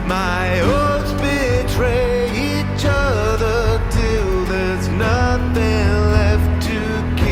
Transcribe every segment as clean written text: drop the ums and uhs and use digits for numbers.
My oaths betray each other till there's nothing left to keep.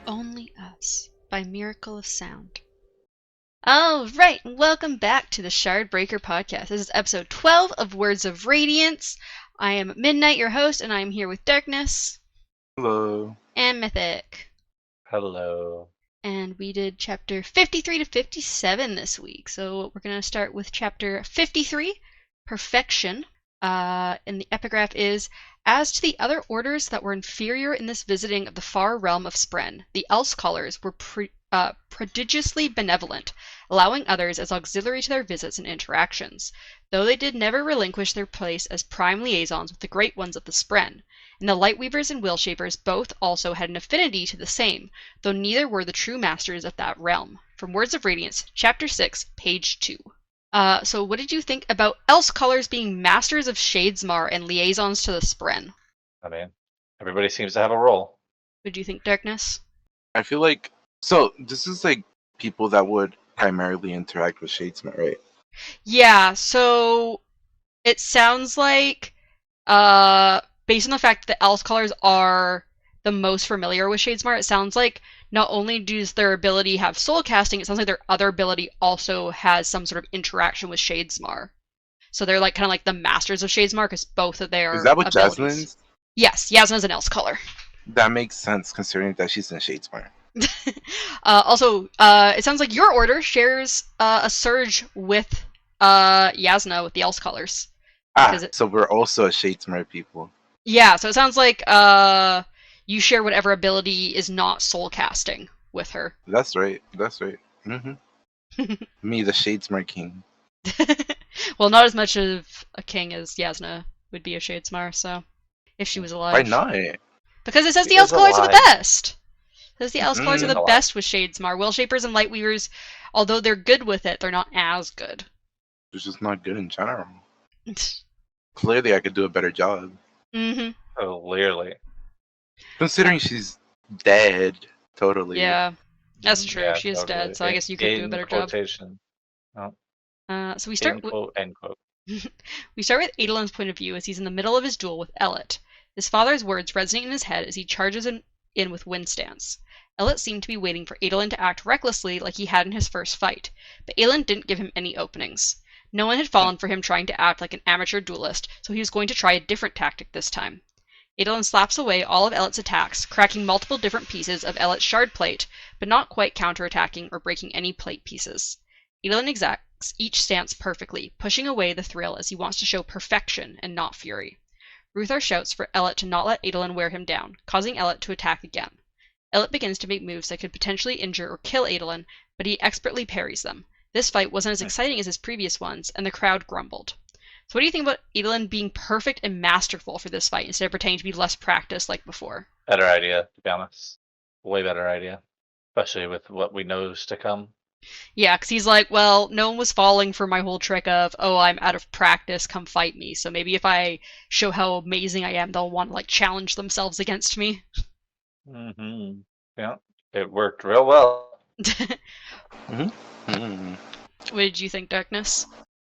Only Us by Miracle of Sound. Alright, welcome back to the Shardbreaker podcast. This is episode 12 of Words of Radiance. I am Midnight, your host, and I am here with Darkness. Hello. And Mythic. Hello. And we did chapter 53 to 57 this week. So we're going to start with chapter 53, Perfection. And the epigraph is, as to the other orders that were inferior in this visiting of the far realm of Spren, the Elf-Callers were prodigiously benevolent, allowing others as auxiliary to their visits and interactions, though they did never relinquish their place as prime liaisons with the great ones of the Spren. And the Lightweavers and Willshapers both also had an affinity to the same, though neither were the true masters of that realm. From Words of Radiance, Chapter 6, page 2. So what did you think about Elf-Callers being masters of Shadesmar and liaisons to the Spren? I mean, everybody seems to have a role. What do you think, Darkness? I feel like this is like people that would primarily interact with Shadesmar, right? Yeah, so it sounds like, based on the fact that the Elf-Callers are the most familiar with Shadesmar, it sounds like not only does their ability have soul casting, it sounds like their other ability also has some sort of interaction with Shadesmar. So they're like kind of like the masters of Shadesmar because both of their Is that what abilities. Jasmine's? Yes, Yasna's an Elf-Caller. That makes sense considering that she's in Shadesmar. Also, it sounds like your order shares a surge with Yasna with the Elf-Callers. So we're also a Shadesmar people. Yeah, so it sounds like you share whatever ability is not soul casting with her. That's right. Mm-hmm. Me, the Shadesmar king. Well, not as much of a king as Yasna would be a Shadesmar, so if she was alive. Why not? Because it says She the is Elf-Callers are the alive. best. It says the Elf-Callers are the alive. best with Shadesmar. Willshapers and Lightweavers, although they're good with it, they're not as good. It's just not good in general. Clearly, I could do a better job. Mm-hmm. Oh, clearly. Considering she's dead, totally. Yeah, that's true. Yeah, She is totally. dead, so I guess you could do a In better job. quotation. So we start In quote, end quote. We start with Adolin's point of view as he's in the middle of his duel with Ellet. His father's words resonate in his head as he charges in with Windstance. Ellet seemed to be waiting for Adolin to act recklessly like he had in his first fight, but Adolin didn't give him any openings. No one had fallen for him trying to act like an amateur duelist, so he was going to try a different tactic this time. Adolin slaps away all of Ellet's attacks, cracking multiple different pieces of Ellet's shard plate, but not quite counterattacking or breaking any plate pieces. Adolin exacts each stance perfectly, pushing away the thrill as he wants to show perfection and not fury. Ruthar shouts for Ellet to not let Adolin wear him down, causing Ellet to attack again. Ellet begins to make moves that could potentially injure or kill Adolin, but he expertly parries them. This fight wasn't as exciting as his previous ones, and the crowd grumbled. So what do you think about Adolin being perfect and masterful for this fight instead of pretending to be less practiced like before? Better idea, to be honest. Way better idea. Especially with what we know is to come. Yeah, because he's like, well, no one was falling for my whole trick of, oh, I'm out of practice, come fight me. So maybe if I show how amazing I am, they'll want to like challenge themselves against me. Mm-hmm. Yeah, it worked real well. Mm-hmm. What did you think, Darkness?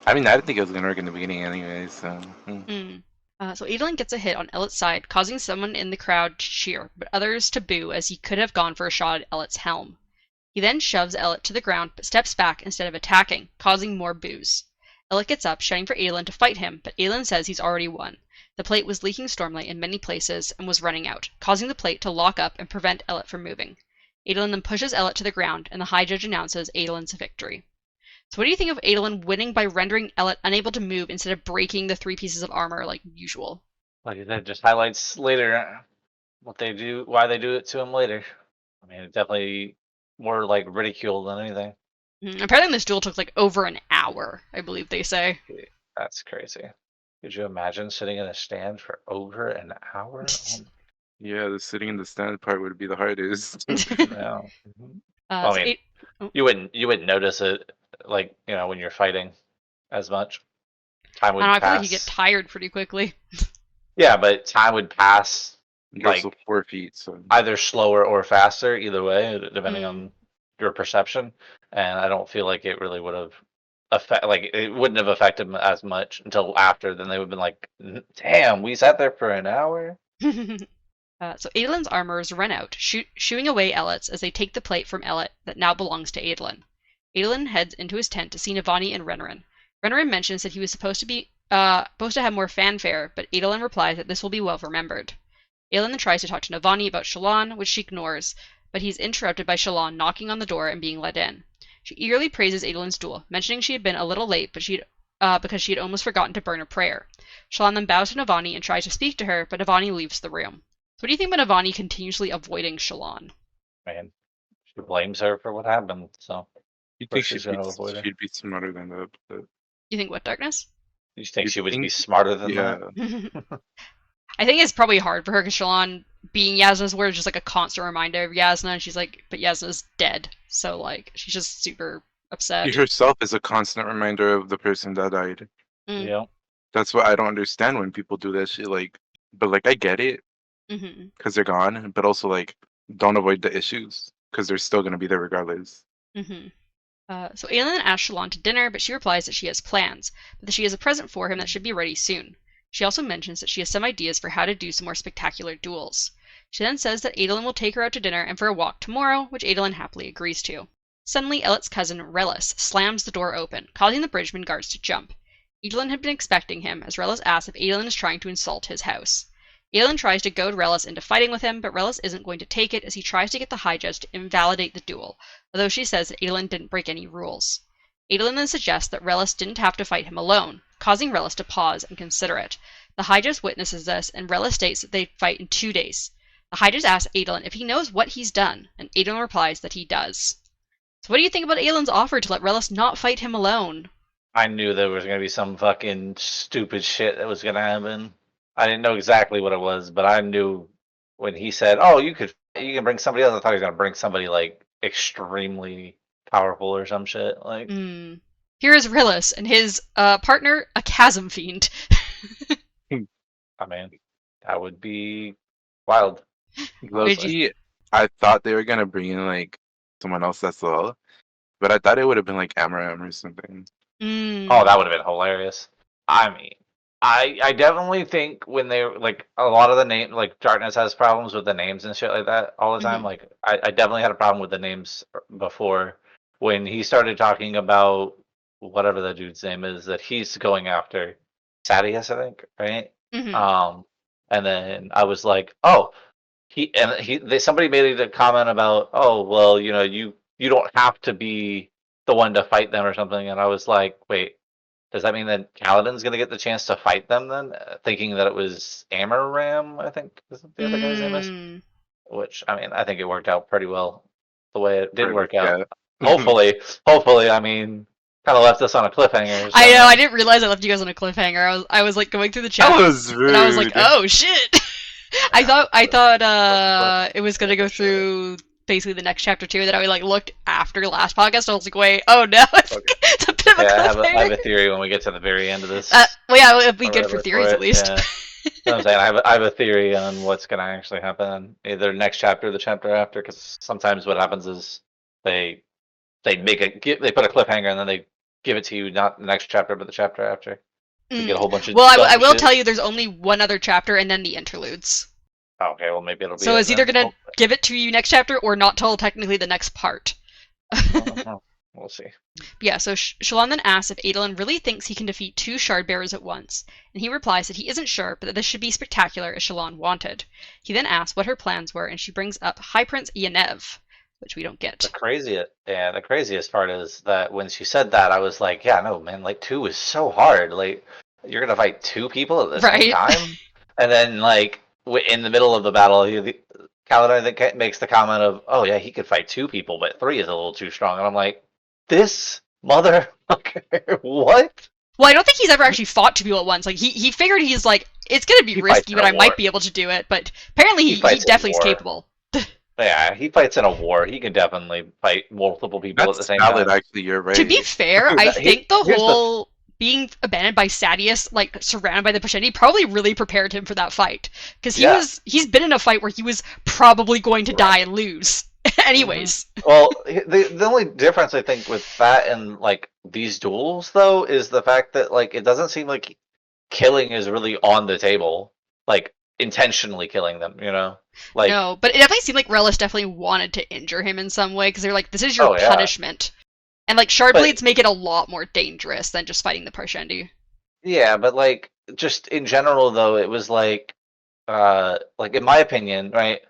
I mean, I didn't think it was gonna work in the beginning anyway, so. So Adolin gets a hit on Ellet's side, causing someone in the crowd to cheer, but others to boo as he could have gone for a shot at Ellet's helm. He then shoves Ellet to the ground, but steps back instead of attacking, causing more boos. Ellet gets up, shouting for Adolin to fight him, but Adolin says he's already won. The plate was leaking stormlight in many places and was running out, causing the plate to lock up and prevent Ellet from moving. Adolin then pushes Ellet to the ground, and the High Judge announces Adolin's victory. So what do you think of Adolin winning by rendering Ellet unable to move instead of breaking the 3 pieces of armor like usual? Like I said, just highlights later what they do, why they do it to him later. I mean, it definitely more like ridicule than anything. Apparently this duel took like over an hour, I believe they say. That's crazy. Could you imagine sitting in a stand for over an hour? Yeah, the sitting in the stand part would be the hardest. Yeah. I So mean, oh, you wouldn't notice it like when you're fighting as much. Time I don't would know, I feel like you get pass. tired pretty quickly. Yeah, but time would pass You're also like 4 feet, so either slower or faster, either way, depending Mm. on your perception. And I don't feel like it really would have it wouldn't have affected them as much until after. Then they would have been like, "Damn, we sat there for an hour." So Adelin's armorers run out, shooing away Ellet's as they take the plate from Ellet that now belongs to Adelin. Adelin heads into his tent to see Navani and Renarin. Renarin mentions that he was supposed to have more fanfare, but Adelin replies that this will be well remembered. Aelin then tries to talk to Navani about Shallan, which she ignores, but he's interrupted by Shallan knocking on the door and being let in. She eagerly praises Adelin's duel, mentioning she had been a little late, but because she had almost forgotten to burn a prayer. Shallan then bows to Navani and tries to speak to her, but Navani leaves the room. So what do you think about Navani continuously avoiding Shallan? Man, she blames her for what happened, so you of think course she's gonna avoid her. she'd be smarter than that? But You think what, Darkness? You think you she would be think, smarter than yeah, that? I think it's probably hard for her because Shallan being Yasna's word is just like a constant reminder of Yasna, and she's like, but Yasna's dead, so like she's just super upset. she herself is a constant reminder of the person that died. Mm. Yeah. That's what I don't understand when people do that shit. Like, but like I get it Mm-hmm. because they're gone, but also like don't avoid the issues because they're still gonna be there regardless. Mm-hmm. So Aelin asks Shallan to dinner, but she replies that she has plans, but that she has a present for him that should be ready soon. She also mentions that she has some ideas for how to do some more spectacular duels. She then says that Adelin will take her out to dinner and for a walk tomorrow, which Adelin happily agrees to. Suddenly, Ellet's cousin, Relis, slams the door open, causing the bridgeman guards to jump. Adelin had been expecting him, as Relis asks if Adelin is trying to insult his house. Adelin tries to goad Relis into fighting with him, but Relis isn't going to take it as he tries to get the High Judge to invalidate the duel, although she says that Adelin didn't break any rules. Adelin then suggests that Relis didn't have to fight him alone, causing Relis to pause and consider it. The High Judge witnesses this, and Relis states that they'd fight in 2 days. The High Judge asks Adelin if he knows what he's done, and Adelin replies that he does. So what do you think about Aelin's offer to let Relis not fight him alone? I knew there was gonna be some fucking stupid shit that was gonna happen. I didn't know exactly what it was, but I knew when he said, "Oh, you can bring somebody else." I thought he was gonna bring somebody like extremely powerful or some shit. Like, Here is Relis and his partner, a chasm fiend. I mean, that would be wild. Low-key, I thought they were gonna bring in like someone else that's low, but I thought it would have been like Amaram or something. Oh, that would have been hilarious. I mean, I definitely think when they like a lot of the name like Darkness has problems with the names and shit like that all the time. Mhm. Like I definitely had a problem with the names before when he started talking about whatever the dude's name is that he's going after. Sadius, I think, right? Mhm. And then I was like, oh, somebody made a comment about, oh, well, you don't have to be the one to fight them or something, and I was like, wait, does that mean that Kaladin's gonna get the chance to fight them then? Thinking that it was Amaram, I think is what the other guy's name is. Which I mean, I think it worked out pretty well the way it did work out. Yeah. Hopefully, I mean, kind of left us on a cliffhanger. I know, so- I didn't realize I left you guys on a cliffhanger. I was like going through the chat, That was rude. and I was like, oh shit! I thought it was gonna go through basically the next chapter too. That I like looked after last podcast. I was like, wait, oh no, it's, Okay. it's a bit of a Yeah, I cliffhanger. have a theory when we get to the very end of this. Well, yeah, it'd be or good for whatever theories it, at least. yeah. You know what I'm saying? I have a theory on what's going to actually happen, either next chapter or the chapter after. Because sometimes what happens is they put a cliffhanger and then they give it to you not the next chapter but the chapter after. You get a whole bunch of. Well, I dumb will shit. tell you, there's only one other chapter and then the interludes. Okay, well maybe it'll be. So it's either then. gonna give it to you next chapter or not till technically the next part. We'll see. Yeah, so Shallan then asks if Adelin really thinks he can defeat 2 Shardbearers at once, and he replies that he isn't sure, but that this should be spectacular as Shallan wanted. He then asks what her plans were, and she brings up High Prince Yanev, which we don't get. The craziest part is that when she said that, I was like, yeah, no, man, like 2 is so hard. Like you're gonna fight 2 people at the same time, and then like in the middle of the battle, Kaladin I think makes the comment of, oh yeah, he could fight 2 people, but 3 is a little too strong, and I'm like, this motherfucker, what? Well, I don't think he's ever actually fought 2 people at once. Like he figured he's like, it's gonna be risky, but I might be able to do it. But apparently he definitely is capable. Yeah, he fights in a war. He can definitely fight multiple people at the That's same valid, time. actually. You're right. To be fair, I think the Here's whole being abandoned by Sadius, like surrounded by the Pashendi, probably really prepared him for that fight. Because Yeah. he's been in a fight where he was probably going to Right. die and lose. Anyways. Well, the only difference I think with that and like these duels though is the fact that like it doesn't seem like killing is really on the table, like intentionally killing them. Like No, but it definitely seemed like Relish definitely wanted to injure him in some way because they're like, this is your Oh, yeah. punishment. And like Shardblades make it a lot more dangerous than just fighting the Parshendi. Yeah, but like just in general though, it was like in my opinion, right,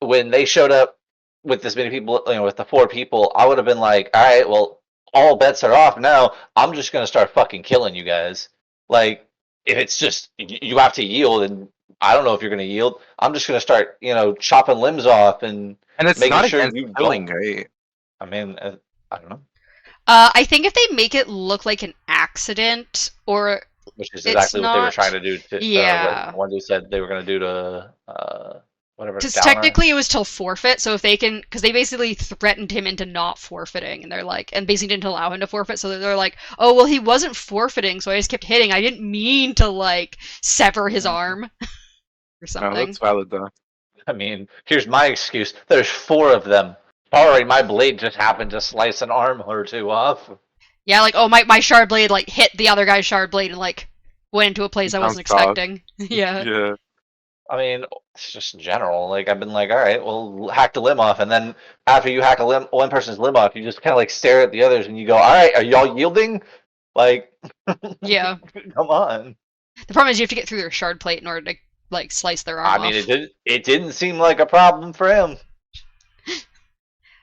when they showed up with this many people, with the 4 people, I would have been like, all right, well, all bets are off now. I'm just gonna start fucking killing you guys. Like, if it's just you have to yield, and I don't know if you're gonna yield, I'm just gonna start, chopping limbs off and it's making not sure against you killing, don't. right? I mean, I don't know, I think if they make it look like an accident, or which is it's exactly what they were not- trying to do to Yeah. what they said they were gonna do to whatever. Because Downer. technically it was till forfeit, so if they can, because they basically threatened him into not forfeiting, and they're like, and basically didn't allow him to forfeit, so they're like, oh, well, he wasn't forfeiting, so I just kept hitting. I didn't mean to, like, sever his arm or No, something. that's valid, though. I mean, here's my excuse. There's 4 of them. Sorry, my blade just happened to slice an arm or 2 off. Yeah, like, oh, my shard blade, like, hit the other guy's shard blade and, like, went into a place I wasn't Bounced off. expecting. Yeah. Yeah. I mean, it's just in general. Like, I've been like, all right, well, hack the limb off. And then after you hack one person's limb off, you just kind of like stare at the others and you go, all right, are y'all yielding? Like, Yeah. come on. The problem is you have to get through their shard plate in order to, like, slice their arm I off. mean, it didn't seem like a problem for him.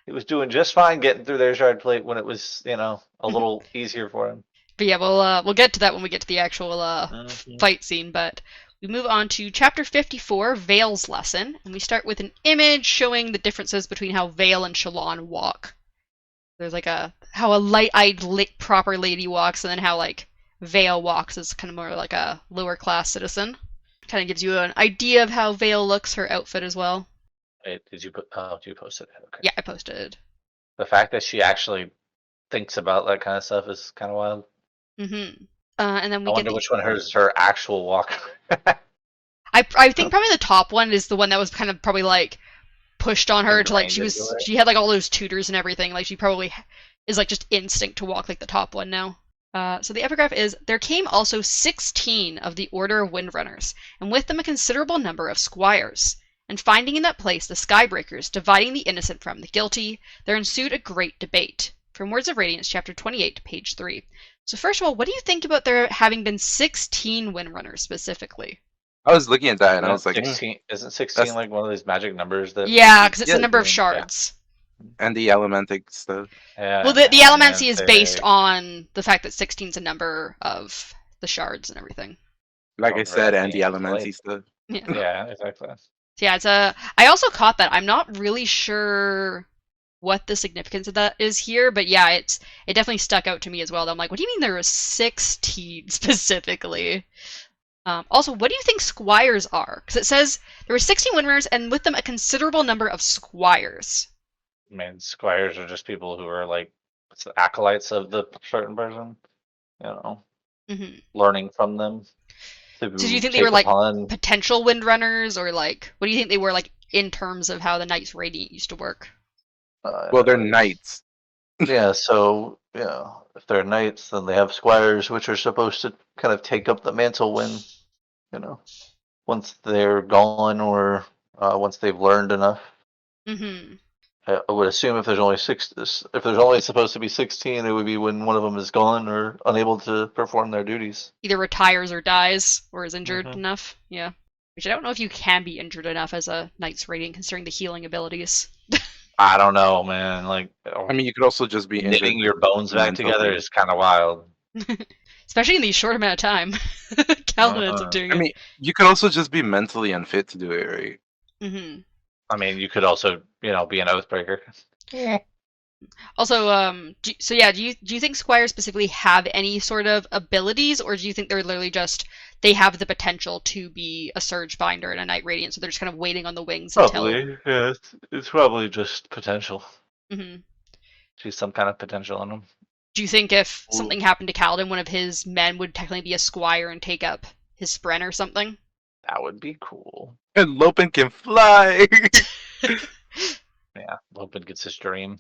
He was doing just fine getting through their shard plate when it was, a little easier for him. But yeah, we'll get to that when we get to the actual fight scene. But we move on to chapter 54, Vale's lesson, and we start with an image showing the differences between how Vale and Shalon walk. There's like how a light-eyed proper lady walks, and then how like Vale walks is kind of more like a lower class citizen. Kind of gives you an idea of how Vale looks, her outfit as well. Wait, did you put? Oh, you posted it? Okay. Yeah, I posted. The fact that she actually thinks about that kind of stuff is kind of wild. Mm-hmm. And then we I wonder which one is her actual walk. I think probably the top one is the one that was kind of probably like pushed on her to like she had like all those tutors and everything. Like she probably is like just instinct to walk like the top one now. So the epigraph is, there came also 16 of the Order of Windrunners, and with them a considerable number of squires. And finding in that place the Skybreakers dividing the innocent from the guilty, there ensued a great debate. From Words of Radiance, chapter 28 to page 3. So first of all, what do you think about there having been 16 Windrunners specifically? I was looking at that and I was like, 16, isn't 16 like one of these magic numbers that? Yeah, because it's the Yeah, number of yeah. shards. and the elementic stuff. Yeah, Well, the Elemancy is Elementic. based on the fact that 16 is a number of the shards and everything. Like I said, and the Right. elemency stuff. Yeah. Yeah, exactly. Yeah, I also caught that. I'm not really sure what the significance of that is here, but yeah, it definitely stuck out to me as well. I'm like, what do you mean there was 16 specifically? Also, what do you think squires are? Because it says there were 16 Windrunners, and with them a considerable number of squires. I mean, squires are just people who are like acolytes of the certain person, Mm-hmm. learning from them. So do you think they were like upon... potential Windrunners, or like what do you think they were like in terms of how the Knights Radiant used to work? Well, they're knights. Yeah, so if they're knights, then they have squires, which are supposed to kind of take up the mantle when, once they're gone or once they've learned enough. Mm-hmm. I would assume if there's only supposed to be 16, it would be when one of them is gone or unable to perform their duties. Either retires or dies or is injured Mhm. enough. Yeah. Which I don't know if you can be injured enough as a Knights Radiant considering the healing abilities. I don't know, man. Like, I mean, you could also just be knitting injured. your bones back mentally. together is kind of wild. Especially in these short amount of time. Calvin ends up doing it. I mean, you could also just be mentally unfit to do it, right? Mm-hmm. I mean, you could also, be an oathbreaker. Also, do you think squires specifically have any sort of abilities, or do you think they're literally just they have the potential to be a Surge Binder and a Night Radiant, so they're just kind of waiting on the wings until... Probably, yeah. It's probably just potential. Mhm. See some kind of potential in them. Do you think if something happened to Kaladin, one of his men would technically be a Squire and take up his Spren or something? That would be cool. And Lopin can fly. Yeah, Lopin gets his dream.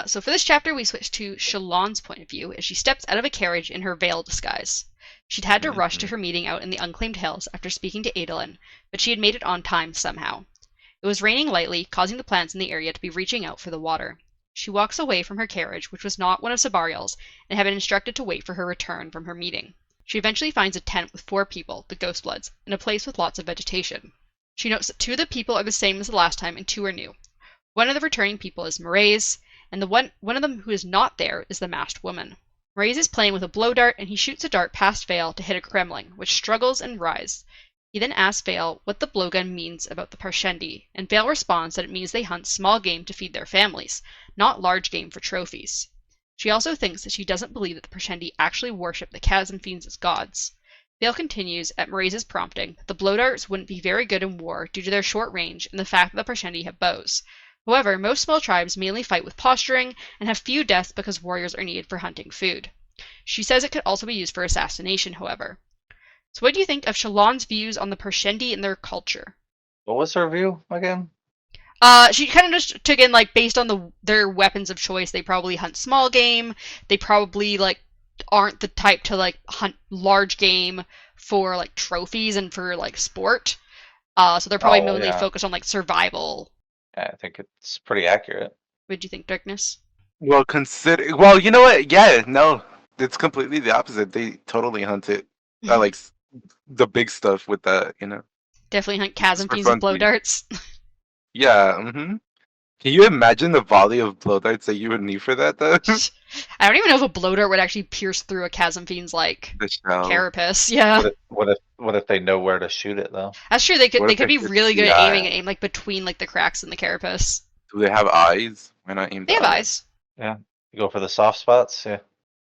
So for this chapter, we switch to Shallan's point of view as she steps out of a carriage in her veil disguise. She'd had to rush to her meeting out in the Unclaimed Hills after speaking to Adolin, but she had made it on time somehow. It was raining lightly, causing the plants in the area to be reaching out for the water. She walks away from her carriage, which was not one of Sabariel's, and had been instructed to wait for her return from her meeting. She eventually finds a tent with 4 people, the Ghostbloods, in a place with lots of vegetation. She notes that 2 of the people are the same as the last time and 2 are new. One of the returning people is Mraize, and the one of them who is not there is the masked woman. Mraize is playing with a blow dart, and he shoots a dart past Vale to hit a Kremling, which struggles and writhes. He then asks Vale what the blowgun means about the Parshendi, and Vale responds that it means they hunt small game to feed their families, not large game for trophies. She also thinks that she doesn't believe that the Parshendi actually worship the chasm fiends as gods. Vale continues, at Mraize's prompting, that the blow darts wouldn't be very good in war due to their short range and the fact that the Parshendi have bows. However, most small tribes mainly fight with posturing and have few deaths because warriors are needed for hunting food. She says it could also be used for assassination, however. So what do you think of Shallan's views on the Parshendi and their culture? What was her view again? She kind of just took in, like, based on their weapons of choice, they probably hunt small game, they probably, like, aren't the type to, like, hunt large game for, like, trophies and for, like, sport. So they're probably mainly focused on, like, survival. Yeah, I think it's pretty accurate. What do you think, Darkness? Well, well, you know what? Yeah, no, it's completely the opposite. They totally hunt it. I like the big stuff with that, you know. Definitely hunt chasm For fiends fun and blow too. darts. Yeah. Can you imagine the volley of blow darts that you would need for that, though? I don't even know if a blow dart would actually pierce through a chasm fiend's, like, The shell. carapace. Yeah. What if they know where to shoot it though? That's true. They What if could they be could really good see at eye? aiming and aim, like, between, like, the cracks in the carapace. Do they have eyes? Why not aim? They have eyes. Yeah, you go for the soft spots. Yeah.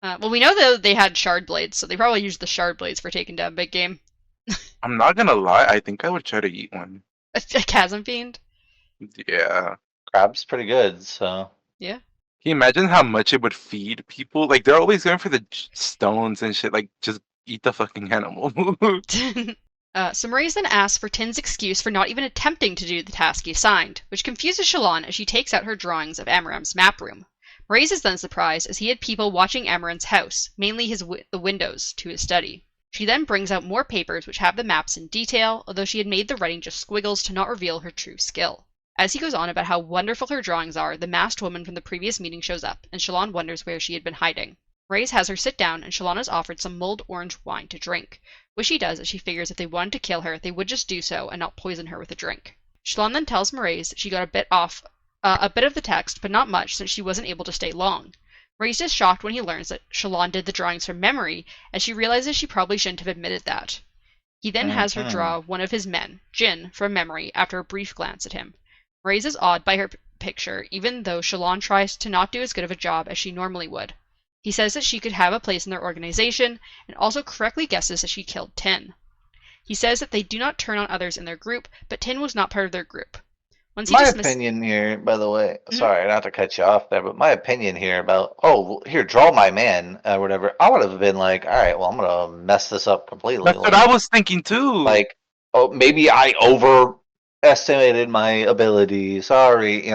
Well, we know that they had shard blades, so they probably used the shard blades for taking down big game. I'm not gonna lie. I think I would try to eat one. A chasm fiend. Yeah. Crab's pretty good. So Yeah. Can you imagine how much it would feed people? Like they're always going for the stones and shit. Like just eat the fucking animal. So Mraize then asks for Tin's excuse for not even attempting to do the task he assigned, which confuses Shallan as she takes out her drawings of Amaranth's map room. Mraize is then surprised as he had people watching Amaranth's house, mainly the windows to his study. She then brings out more papers which have the maps in detail, although she had made the writing just squiggles to not reveal her true skill. As he goes on about how wonderful her drawings are, the masked woman from the previous meeting shows up, and Shallan wonders where she had been hiding. Mraize has her sit down, and Shallan is offered some mulled orange wine to drink, which she does as she figures if they wanted to kill her, they would just do so and not poison her with a drink. Shallan then tells Mraize that she got a bit of the text, but not much since she wasn't able to stay long. Mraize is shocked when he learns that Shallan did the drawings from memory, as she realizes she probably shouldn't have admitted that. He then has her draw one of his men, Jin, from memory after a brief glance at him. Mraize is awed by her picture, even though Shallan tries to not do as good of a job as she normally would. He says that she could have a place in their organization, and also correctly guesses that she killed Tin. He says that they do not turn on others in their group, but Tin was not part of their group. Once he my opinion here, by the way, sorry not to cut you off there, but my opinion here about, here, draw my man, or whatever, I would have been like, all right, well, I'm going to mess this up completely. That's what I was thinking too. Like, maybe I overestimated my ability. Sorry,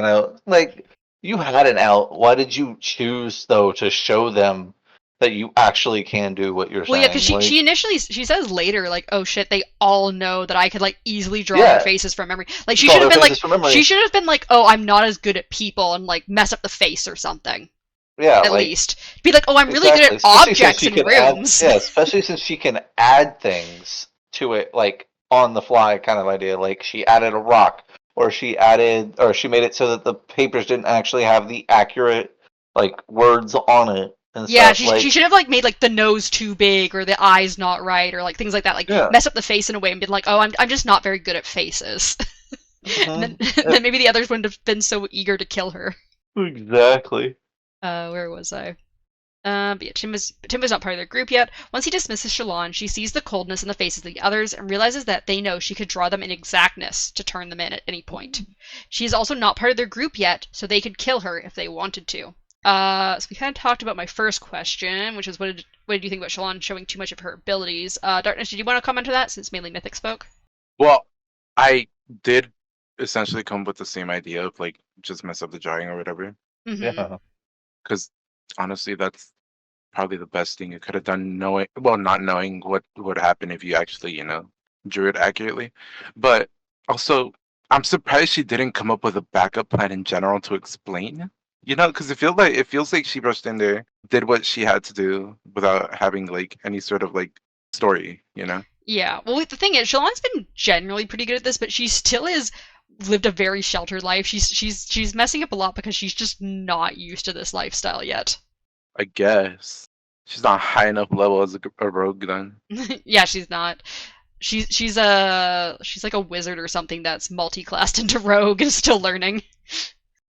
like, you had an out. Why did you choose, though, to show them that you actually can do what you're saying? Well, yeah, because she initially, she says later, like, oh shit, they all know that I could, like, easily draw their faces from memory. Like, she should have been like, oh, I'm not as good at people, and, like, mess up the face or something. Yeah, at least. Be like, oh, I'm really good at objects and rooms. Yeah, especially since she can add things to it, like, on the fly kind of idea. Like, she added a rock, or she made it so that the papers didn't actually have the accurate, like, words on it. Yeah, she should have, like, made, like, the nose too big, or the eyes not right, or, like, things like that. Like, mess up the face in a way and be like, oh, I'm just not very good at faces. And then maybe the others wouldn't have been so eager to kill her. Exactly. Where was I? But yeah, Tim was not part of their group yet. Once he dismisses Shallan, she sees the coldness in the faces of the others and realizes that they know she could draw them in exactness to turn them in at any point. She is also not part of their group yet, so they could kill her if they wanted to. So we kind of talked about my first question, which is what did you think about Shallan showing too much of her abilities? Darkness, did you want to comment on that since mainly Mythic spoke? Well, I did essentially come up with the same idea of like just mess up the drawing or whatever. Mm-hmm. Yeah. Because honestly, that's probably the best thing you could have done. Not knowing what would happen if you actually, drew it accurately. But also, I'm surprised she didn't come up with a backup plan in general to explain. Because it feels like she rushed in there, did what she had to do without having like any sort of like story. Yeah. Well, the thing is, Shallan's been generally pretty good at this, but she still is lived a very sheltered life. She's messing up a lot because she's just not used to this lifestyle yet. I guess she's not high enough level as a rogue then. Yeah, she's not. She's like a wizard or something that's multi-classed into rogue and still learning.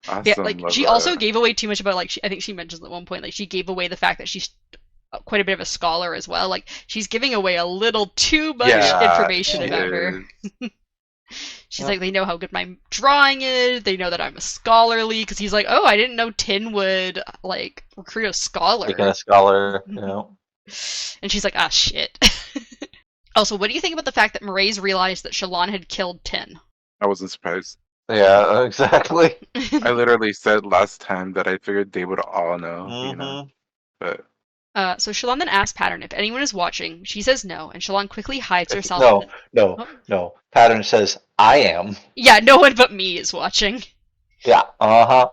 Awesome. Yeah, like love she that. also gave away too much about like I think she mentions at one point like she gave away the fact that she's quite a bit of a scholar as well. Like she's giving away a little too much information she about her. is. She's like, they know how good my drawing is. They know that I'm a scholarly. Because he's like, oh, I didn't know Tin would like recruit a scholar. Making a scholar, you know. And she's like, ah, shit. Also, what do you think about the fact that Mraize realized that Shallan had killed Tin? I wasn't surprised. Yeah, exactly. I literally said last time that I figured they would all know, But So Shallan then asks Pattern if anyone is watching. She says no, and Shallan quickly hides herself. No. Pattern says, I am. Yeah, no one but me is watching. Yeah, uh-huh.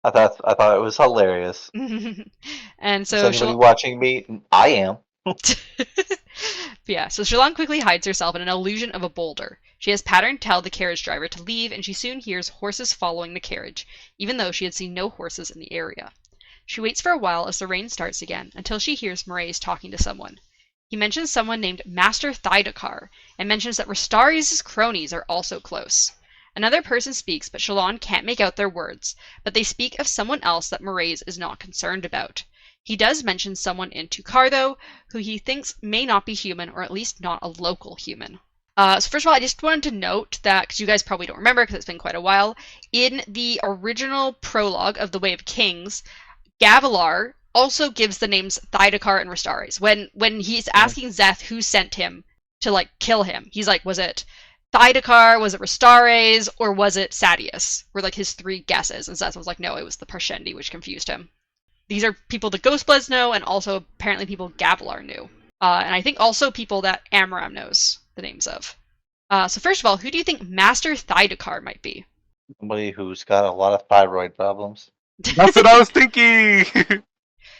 I thought it was hilarious. And so Is anybody watching me? I am. Yeah, so Shallan quickly hides herself in an illusion of a boulder. She has Pattern tell the carriage driver to leave, and she soon hears horses following the carriage, even though she had seen no horses in the area. She waits for a while as the rain starts again, until she hears Mraize talking to someone. He mentions someone named Master Thydakar, and mentions that Rastari's cronies are also close. Another person speaks, but Shallan can't make out their words, but they speak of someone else that Mraize is not concerned about. He does mention someone in Tukar, though, who he thinks may not be human, or at least not a local human. So first of all, I just wanted to note that, because you guys probably don't remember, because it's been quite a while, in the original prologue of The Way of Kings, Gavilar also gives the names Thydakar and Rastari's. When he's asking Szeth who sent him to, like, kill him, he's like, was it Thydakar, was it Rastari's, or was it Sadeas? Were, like, his three guesses, and Szeth was like, no, it was the Parshendi, which confused him. These are people the Ghostbloods know, and also apparently people Gavilar knew. And I think also people that Amaram knows the names of. So first of all, who do you think Master Thydakar might be? Somebody who's got a lot of thyroid problems. that's what I was thinking.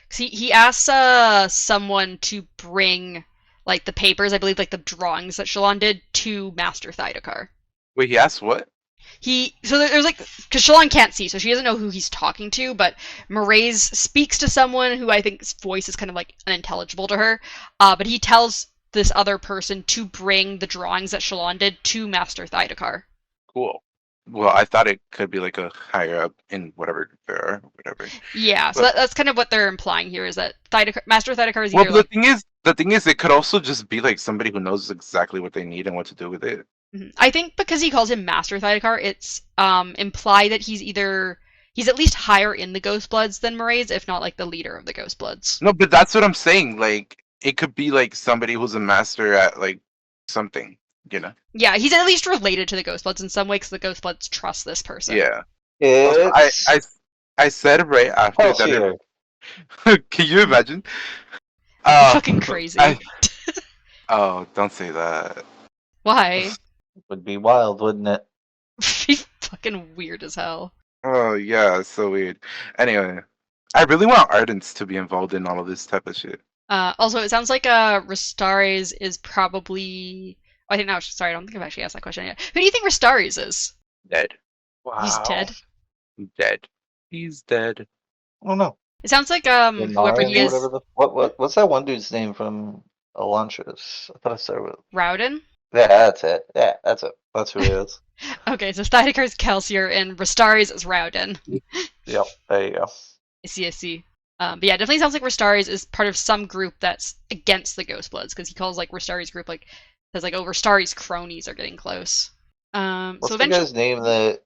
He asks someone to bring like the papers, I believe like the drawings that Shallan did, to Master Thydakar. Wait, he asked what? So there's like, because Shallan can't see, so she doesn't know who he's talking to, but Mraize speaks to someone who I think's voice is kind of like unintelligible to her, but he tells this other person to bring the drawings that Shallan did to Master Thydakar. Cool. Well, I thought it could be like a higher up in whatever there are, whatever. Yeah, so that's kind of what they're implying here, is that Master Thydakar is Well, either the thing is, it could also just be like somebody who knows exactly what they need and what to do with it. I think because he calls him Master Thydakar, it's implied that he's at least higher in the Ghostbloods than Mraize, if not like the leader of the Ghostbloods. No, but that's what I'm saying. Like, it could be like somebody who's a master at like something, Yeah, he's at least related to the Ghostbloods in some way, because the Ghostbloods trust this person. Yeah. It's I said right after that. Hellseer. Can you imagine? Fucking crazy. Oh, don't say that. Why? Would be wild, wouldn't it? He's fucking weird as hell. Oh yeah, it's so weird. Anyway, I really want Ardents to be involved in all of this type of shit. Also, it sounds like Rastari's is probably... I don't think I've actually asked that question yet. Who do you think Rastari's is? Dead. Wow. He's dead? Dead. He's dead. Oh no. It sounds like whoever he is... What's that one dude's name from Elantris? I thought I started with... Rowden? Yeah, that's it. Yeah, that's it. That's who it is. Okay, so Thydakar's Kelsier and Rastari's is Rowden. Yep, there you go. I see. But yeah, it definitely sounds like Restaris is part of some group that's against the Ghostbloods, because he calls like Restaris' group like says like, oh, Restaris' cronies are getting close. What's So the eventually, guy's name that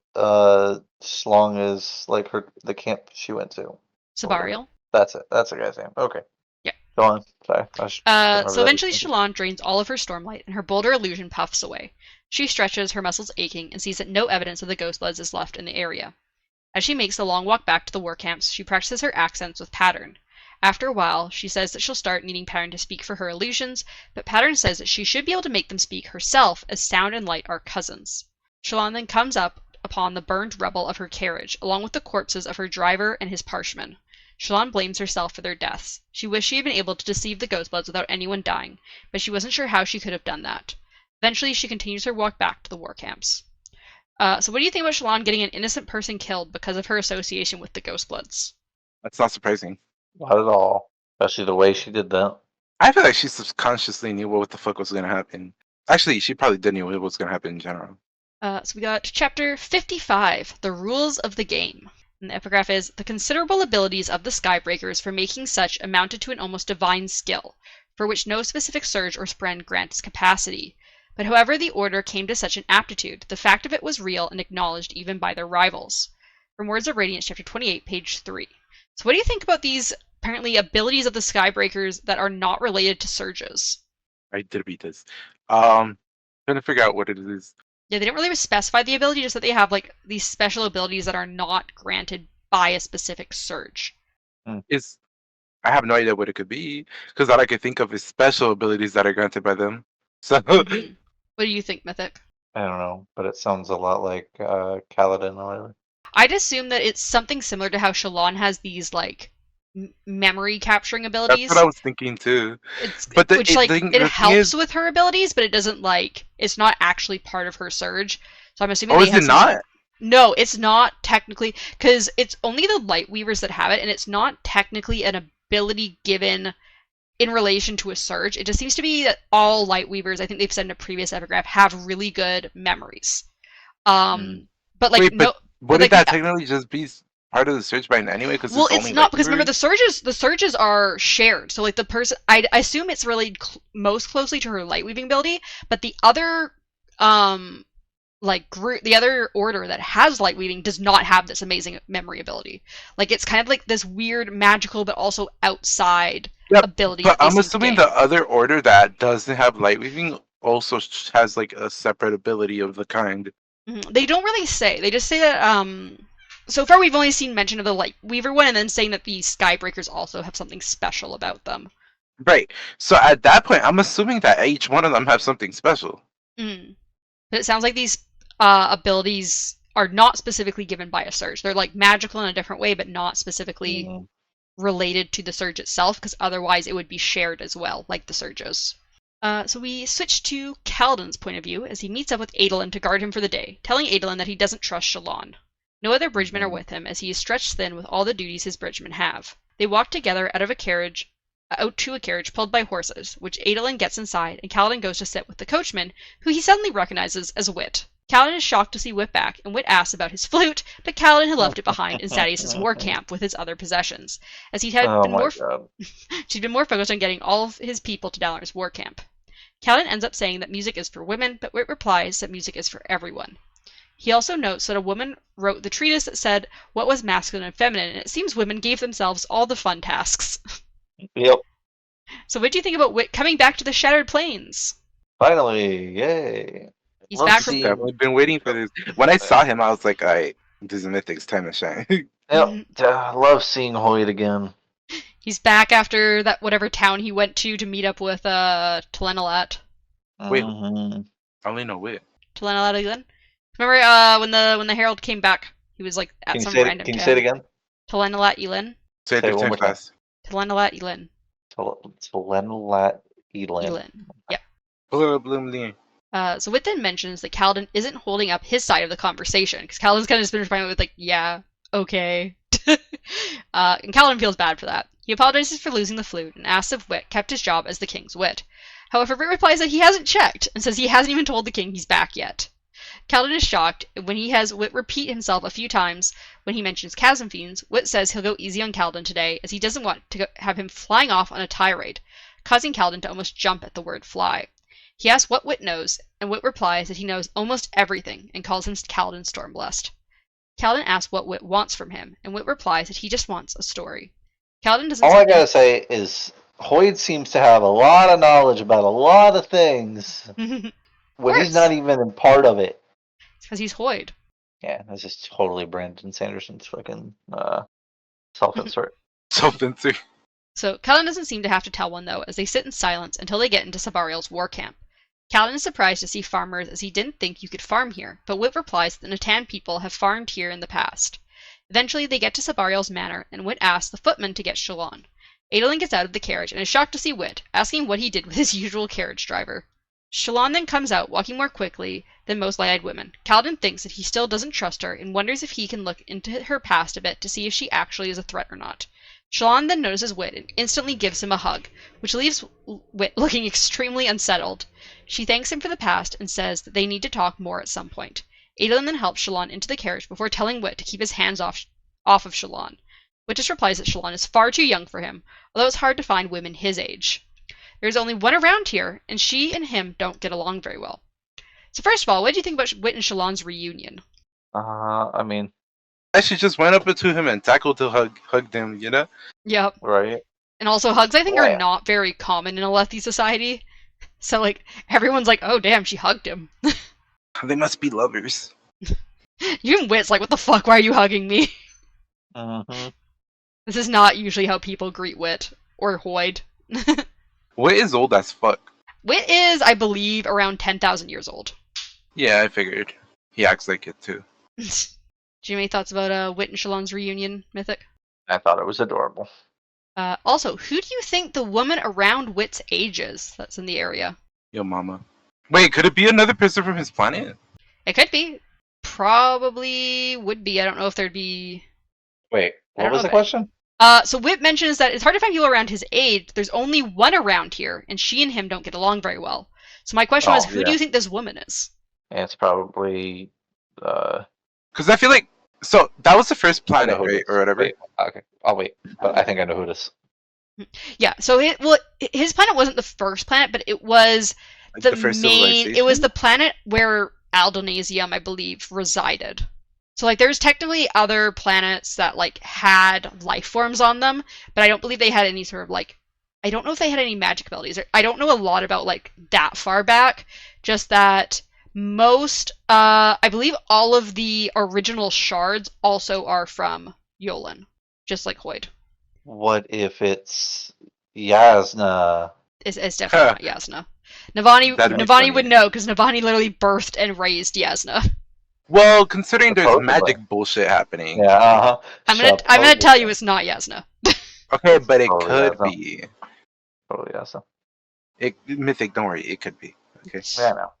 Shlong is like the camp she went to? Sabariel. That's it. That's the guy's name. Okay. Yeah. Go on. Sorry. I just couldn't remember So that. eventually Shallan drains all of her stormlight, and her boulder illusion puffs away. She stretches, her muscles aching, and sees that no evidence of the Ghostbloods is left in the area. As she makes the long walk back to the war camps, she practices her accents with Pattern. After a while, she says that she'll start needing Pattern to speak for her illusions, but Pattern says that she should be able to make them speak herself, as sound and light are cousins. Shallan then comes up upon the burned rubble of her carriage, along with the corpses of her driver and his parshmen. Shallan blames herself for their deaths. She wished she had been able to deceive the Ghostbloods without anyone dying, but she wasn't sure how she could have done that. Eventually, she continues her walk back to the war camps. So what do you think about Shallan getting an innocent person killed because of her association with the Ghostbloods? That's not surprising. Not at all. Especially the way she did that. I feel like she subconsciously knew what the fuck was gonna happen. Actually, she probably did know what was gonna happen in general. So we got chapter 55, The Rules of the Game. And the epigraph is, the considerable abilities of the Skybreakers for making such amounted to an almost divine skill, for which no specific surge or spren grants capacity. But however the order came to such an aptitude, the fact of it was real and acknowledged even by their rivals. From Words of Radiance, chapter 28, page 3. So what do you think about these, apparently, abilities of the Skybreakers that are not related to surges? I did read this. Trying to figure out what it is. Yeah, they didn't really specify the ability, just that they have like these special abilities that are not granted by a specific surge. I have no idea what it could be, because all I could think of is special abilities that are granted by them. So Mhm. What do you think, Mythic? I don't know, but it sounds a lot like Kaladin or whatever. I'd assume that it's something similar to how Shallan has these like memory capturing that's abilities. what I was thinking too. It's, But which like the it thing helps is, with her abilities, but it doesn't like it's not actually part of her surge. So I'm assuming oh, they is have it some, not? No, it's not technically, because it's only the Light Weavers that have it, and it's not technically an ability given in relation to a surge. It just seems to be that all Light Weavers, I think they've said in a previous epigraph, have really good memories. But like Wait, no, but wouldn't like, that technically just be part of the search by anyway? Because well, it's it's only not, like because remember the surges are shared. So like the person, I assume it's related most closely to her light weaving ability, but the other like group, the other order that has light weaving does not have this amazing memory ability. Like it's kind of like this weird magical but also outside ability. But that they I'm seem to assuming gain. the other order that doesn't have light weaving also has like a separate ability of the kind. They don't really say. They just say that so far we've only seen mention of the light weaver one, and then saying that the Skybreakers also have something special about them. Right. So at that point, I'm assuming that each one of them have something special. But it sounds like these abilities are not specifically given by a surge. They're like magical in a different way, but not specifically related to the surge itself, because otherwise it would be shared as well, like the surges. So we switch to Kaladin's point of view as he meets up with Adolin to guard him for the day, telling Adolin that he doesn't trust Shallan. No other bridgemen are with him, as he is stretched thin with all the duties his bridgemen have. They walk together out to a carriage pulled by horses, which Adolin gets inside, and Kaladin goes to sit with the coachman, who he suddenly recognizes as Wit. Kaladin is shocked to see Wit back, and Wit asks about his flute, but Kaladin had left it behind in Sadeas' war camp with his other possessions, as she'd been more focused on getting all of his people to Dalinar's war camp. Kaladin ends up saying that music is for women, but Wit replies that music is for everyone. He also notes that a woman wrote the treatise that said what was masculine and feminine, and it seems women gave themselves all the fun tasks. Yep. So what do you think about Wit coming back to the Shattered Plains? Finally, yay. He's back from... seeing- Definitely been waiting for this. When I saw him, I was like, alright, this is Mythic's time to shine. Yep. I love seeing Hoyt again. He's back after that whatever town he went to meet up with Telenalat. Wait. Mhm. I only know Wit. Telenalat again? Remember when the Herald came back? He was like at some random Can you town. say it again? Telenalat Elin. Say Say it it one too more time. fast. Telenalat Elin. Telenalat Elin. Elin. Yeah. Bloom, bloom, bloom. So Wit then mentions that Kaladin isn't holding up his side of the conversation, because Kaladin's kind of just been responding with like, yeah, okay. And Kaladin feels bad for that. He apologizes for losing the flute and asks if Wit kept his job as the king's wit. However, Wit replies that he hasn't checked, and says he hasn't even told the king he's back yet. Kaladin is shocked when he has Wit repeat himself a few times when he mentions chasm fiends. Wit says he'll go easy on Kaladin today, as he doesn't want to have him flying off on a tirade, causing Kaladin to almost jump at the word fly. He asks what Wit knows, and Wit replies that he knows almost everything and calls him Kaladin Stormblessed. Kaladin asks what Wit wants from him, and Wit replies that he just wants a story. Kaladin doesn't All I seem gotta say is Hoyd seems to have a lot of knowledge about a lot of things to... when he's not even a part of it. It's because he's Hoyd. Yeah, this is totally Brandon Sanderson's fucking self-insert. Self-insert. So Kaladin doesn't seem to have to tell one, though, as they sit in silence until they get into Sabariel's war camp. Kaladin is surprised to see farmers, as he didn't think you could farm here, but Wit replies that the Natan people have farmed here in the past. Eventually, they get to Sabariel's manor, and Wit asks the footman to get Shalon. Adolin gets out of the carriage and is shocked to see Wit, asking what he did with his usual carriage driver. Shalon then comes out, walking more quickly than most light-eyed women. Kaladin thinks that he still doesn't trust her and wonders if he can look into her past a bit to see if she actually is a threat or not. Shalon then notices Wit and instantly gives him a hug, which leaves Wit looking extremely unsettled. She thanks him for the past and says that they need to talk more at some point. Adolin then helps Shalon into the carriage before telling Wit to keep his hands off of Shalon. Wit just replies that Shalon is far too young for him, although it's hard to find women his age. There's only one around here, and she and him don't get along very well. So first of all, what do you think about Wit and Shalon's reunion? I mean, She just went up to him and tackled to hugged him, you know? Yep. right? And also hugs, I think, Yeah. are not very common in a Lethe society. So, like, everyone's like, oh, damn, she hugged him. They must be lovers. Even Wit's like, what the fuck, why are you hugging me? Mm-hmm. This is not usually how people greet Wit. Or Hoyd. Wit is old as fuck. Wit is, I believe, around 10,000 years old. Yeah, I figured. He acts like it too. Do you have any thoughts about Wit and Shalon's reunion, Mythic? I thought it was adorable. Also, who do you think the woman around Wit's age is that's in the area? Yo, mama. Wait, could it be another person from his planet? It could be. Probably would be. I don't know if there'd be... Wait, I what don't was know the if question? So Wit mentions that it's hard to find people around his age. There's only one around here, and she and him don't get along very well. So my question was, who do you think this woman is? Yeah, it's probably. Because I feel like... So, that was the first I know planet, who it right? is. Or whatever. Wait, okay, I'll wait. But I think I know who it is. Yeah, so his planet wasn't the first planet, but it was Like the first main... It was civilization? the planet where Aldonasium, I believe, resided. So, like, there's technically other planets that, like, had life forms on them, but I don't believe they had any sort of, like... I don't know if they had any magic abilities. I don't know a lot about, like, that far back. Just that most... I believe all of the original shards also are from Yolen. Just like Hoyd. What if it's Yasna? It's definitely not Yasna. Navani That'd be Navani funny. would know, because Navani literally birthed and raised Yasna. Well, considering there's Supposedly. magic bullshit happening. Yeah, uh-huh. I'm gonna tell you it's not Yasna. Okay, but it Oh, yeah, could no. be. Totally Yasna. Mythic, don't worry, it could be. Okay. Yeah, I know.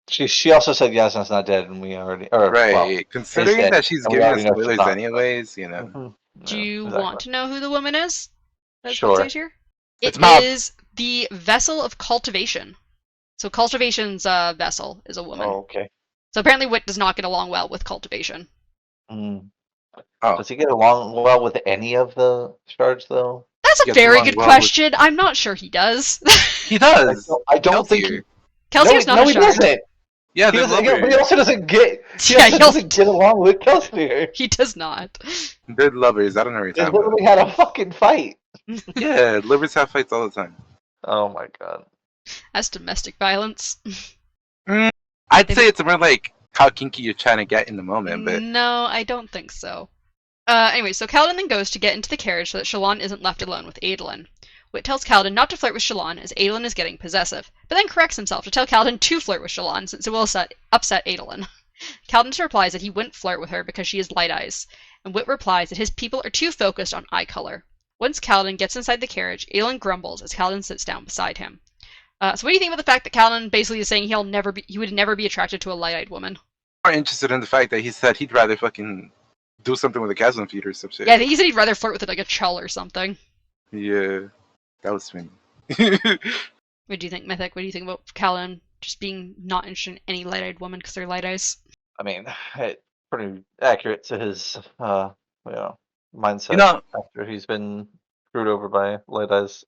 She also said Yasna's not dead, and we already... Or, Right. well, Considering dead, that she's and we giving us already know she's spoilers not. anyways, you know. mhm. Do Yeah, you exactly. want to know who the woman is? That's Sure. what it says here. It's It Mob. is the vessel of cultivation. So cultivation's vessel is a woman. Oh, okay. So apparently Wit does not get along well with cultivation. Mm. Oh. Does he get along well with any of the shards, though? That's a Gets very along good well with- question. I'm not sure he does. He does. I don't think he... Kelsier's no, not a he shard. doesn't. Yeah, He they're doesn't, but he lovers. also doesn't get... He Yeah, also doesn't get along with Kelsier. He does not. They're lovers. I don't know what They you're talking about. literally had a fucking fight. Yeah, lovers have fights all the time. Oh my god. That's domestic violence. I'd say it's more like how kinky you're trying to get in the moment, but No, I don't think so. Anyway, so Kaladin then goes to get into the carriage so that Shalon isn't left alone with Adolin. Wit tells Kaladin not to flirt with Shalon as Adolin is getting possessive, but then corrects himself to tell Kaladin to flirt with Shalon since it will upset Adolin. Kaladin replies that he wouldn't flirt with her because she has light eyes, and Wit replies that his people are too focused on eye color. Once Kaladin gets inside the carriage, Adolin grumbles as Kaladin sits down beside him. So what do you think about the fact that Kaladin basically is saying he would never be attracted to a light-eyed woman? I'm more interested in the fact that he said he'd rather fucking do something with a chasm feed or some shit. Yeah, I think he said he'd rather flirt with it like a chull or something. Yeah, that was funny. What do you think, Mythic? What do you think about Kaladin just being not interested in any light-eyed woman because they're light eyes. I mean, it's pretty accurate to his, mindset You know, after he's been screwed over by Light Eyes.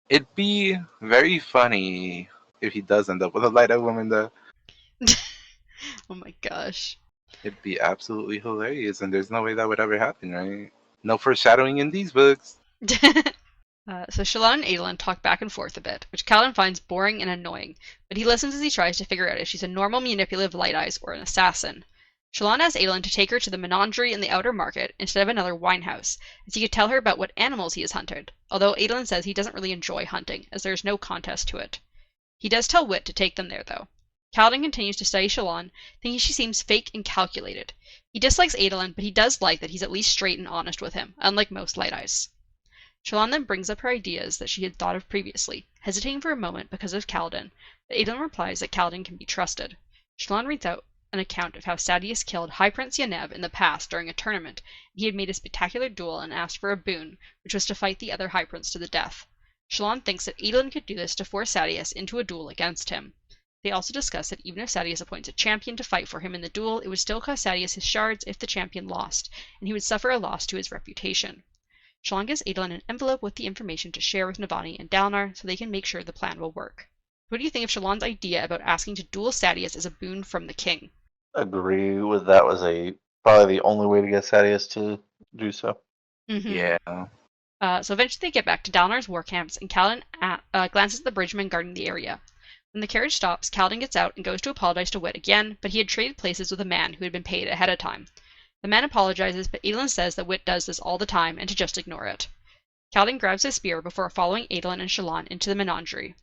it'd be very funny if he does end up with a light-eyed woman, though. Oh my gosh. It'd be absolutely hilarious, and there's no way that would ever happen, right? No foreshadowing in these books. So Shallan and Adolin talk back and forth a bit, which Kaladin finds boring and annoying, but he listens as he tries to figure out if she's a normal manipulative light eyes or an assassin. Shallan asks Adolin to take her to the menagerie in the outer market instead of another winehouse, as he could tell her about what animals he has hunted, although Adolin says he doesn't really enjoy hunting, as there is no contest to it. He does tell Wit to take them there, though. Kaladin continues to study Shallan, thinking she seems fake and calculated. He dislikes Adolin, but he does like that he's at least straight and honest with him, unlike most light eyes. Shallan then brings up her ideas that she had thought of previously, hesitating for a moment because of Kaladin, but Adolin replies that Kaladin can be trusted. Shallan reads out an account of how Sadeas killed High Prince Yennev in the past during a tournament, and he had made a spectacular duel and asked for a boon, which was to fight the other High Prince to the death. Shallan thinks that Adolin could do this to force Sadeas into a duel against him. They also discuss that even if Sadeas appoints a champion to fight for him in the duel, it would still cost Sadeas his shards if the champion lost, and he would suffer a loss to his reputation. Shallan gives Adolin an envelope with the information to share with Navani and Dalinar so they can make sure the plan will work. What do you think of Shallan's idea about asking to duel Sadeas as a boon from the king? Agree with that was probably the only way to get Sadeas to do so. Mm-hmm. Yeah. So eventually they get back to Dalinar's war camps, and Kaladin glances at the bridgemen guarding the area. When the carriage stops, Kaladin gets out and goes to apologize to Wit again, but he had traded places with a man who had been paid ahead of time. The man apologizes, but Adolin says that Wit does this all the time and to just ignore it. Kaladin grabs his spear before following Adolin and Shallan into the menagerie.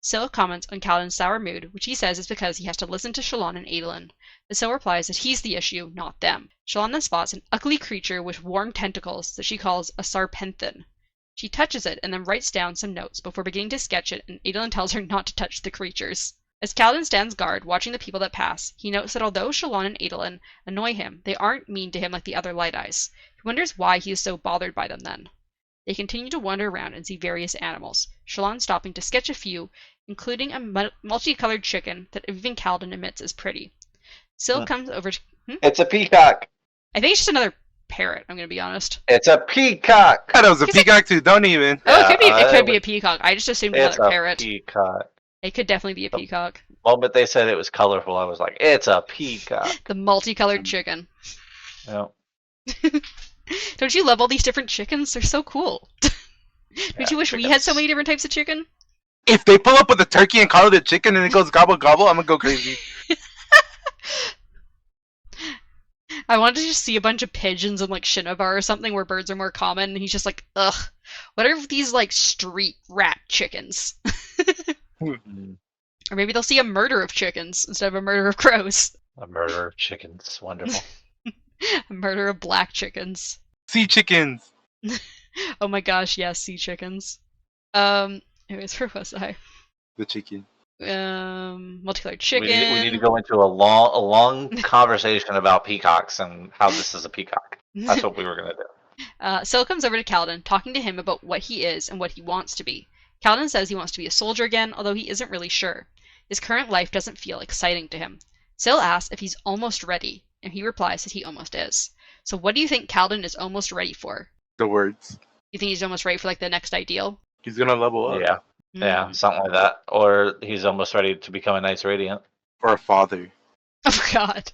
Syl comments on Kaladin's sour mood, which he says is because he has to listen to Shallan and Adolin. But Syl replies that he's the issue, not them. Shallan then spots an ugly creature with warm tentacles that she calls a sarpenthin. She touches it and then writes down some notes before beginning to sketch it, and Adolin tells her not to touch the creatures. As Kaladin stands guard, watching the people that pass, he notes that although Shallan and Adolin annoy him, they aren't mean to him like the other Light Eyes. He wonders why he is so bothered by them then. They continue to wander around and see various animals, Shallan stopping to sketch a few, including a multicolored chicken that even Kaladin admits is pretty. Syl comes over to... It's a peacock! I think it's just another parrot, I'm going to be honest. It's a peacock! God, it was a peacock too, don't even. Oh, it could Yeah, be a peacock. I just assumed It's another a parrot. peacock. It could definitely be a peacock. The moment they said it was colorful, I was like, it's a peacock. The multicolored chicken. Yeah. Don't you love all these different chickens? They're so cool. Don't you wish we had so many different types of chicken? If they pull up with a turkey and call it a chicken and it goes gobble gobble, I'm gonna go crazy. I wanted to just see a bunch of pigeons in like Shinobar or something where birds are more common, and he's just like, ugh, what are these like street rat chickens? Or maybe they'll see a murder of chickens instead of a murder of crows. A murder of chickens. Wonderful. A murder of black chickens. Sea chickens. Oh my gosh, yes, sea chickens. Anyways, where was I? The chicken. Multicolored chicken. We need to go into a long conversation about peacocks and how this is a peacock. That's what we were gonna do. Syl comes over to Kaladin, talking to him about what he is and what he wants to be. Kaladin says he wants to be a soldier again, although he isn't really sure. His current life doesn't feel exciting to him. Syl asks if he's almost ready, and he replies that he almost is. So what do you think Kaladin is almost ready for? The words. You think he's almost ready for like the next ideal? He's gonna level up. Yeah. Yeah, something like that. Or he's almost ready to become a nice Radiant. Or a father. Oh god.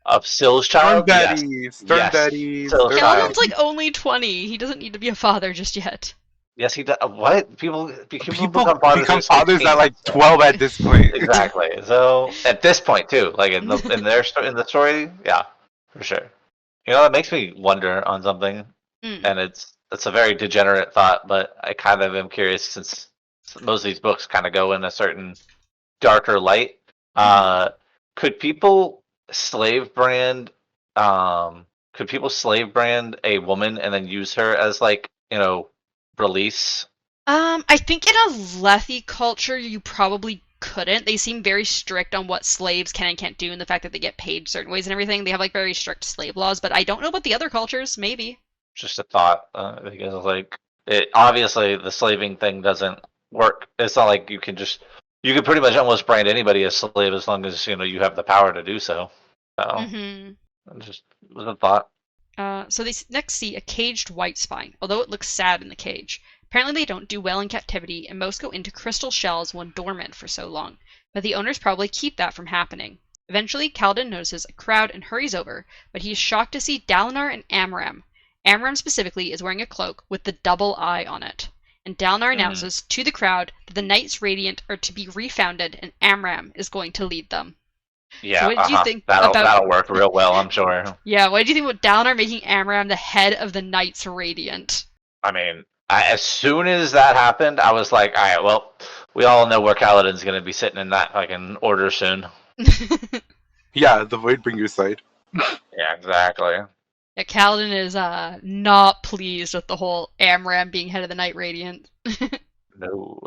Of Syl's Storm child? Yes. daddies. Storm Yes. daddies. So Storm child. Kaladin's like only 20. He doesn't need to be a father just yet. Yes, he does. What? People People become fathers, become at fathers 16. at like 12 at this point. Exactly. So at this point too, like in the story, yeah, for sure. You know, that makes me wonder on something, and it's a very degenerate thought, but I kind of am curious since most of these books kind of go in a certain darker light. Could people slave brand? Could people slave brand a woman and then use her as like release? I think in a Lethi culture, you probably couldn't. They seem very strict on what slaves can and can't do, and the fact that they get paid certain ways and everything. They have like very strict slave laws, but I don't know about the other cultures. Maybe. Just a thought, because like it obviously the slaving thing doesn't work. It's not like you can just You could pretty much almost brand anybody as slave as long as you have the power to do so. So, Mm-hmm. just was a thought. So they next see a caged white spine, although it looks sad in the cage. Apparently they don't do well in captivity, and most go into crystal shells when dormant for so long, but the owners probably keep that from happening. Eventually, Kaladin notices a crowd and hurries over, but he is shocked to see Dalinar and Amram. Amram specifically is wearing a cloak with the double eye on it. And Dalinar announces to the crowd that the Knights Radiant are to be refounded, and Amram is going to lead them. Yeah, So what did you think that'll work real well, I'm sure. Yeah, what did you think about Dalinar making Amram the head of the Knights Radiant? I mean, as soon as that happened, I was like, all right, well, we all know where Kaladin's going to be sitting in that fucking order soon. Yeah, the Voidbringer side. Yeah, exactly. Yeah, Kaladin is not pleased with the whole Amram being head of the Knight Radiant. No,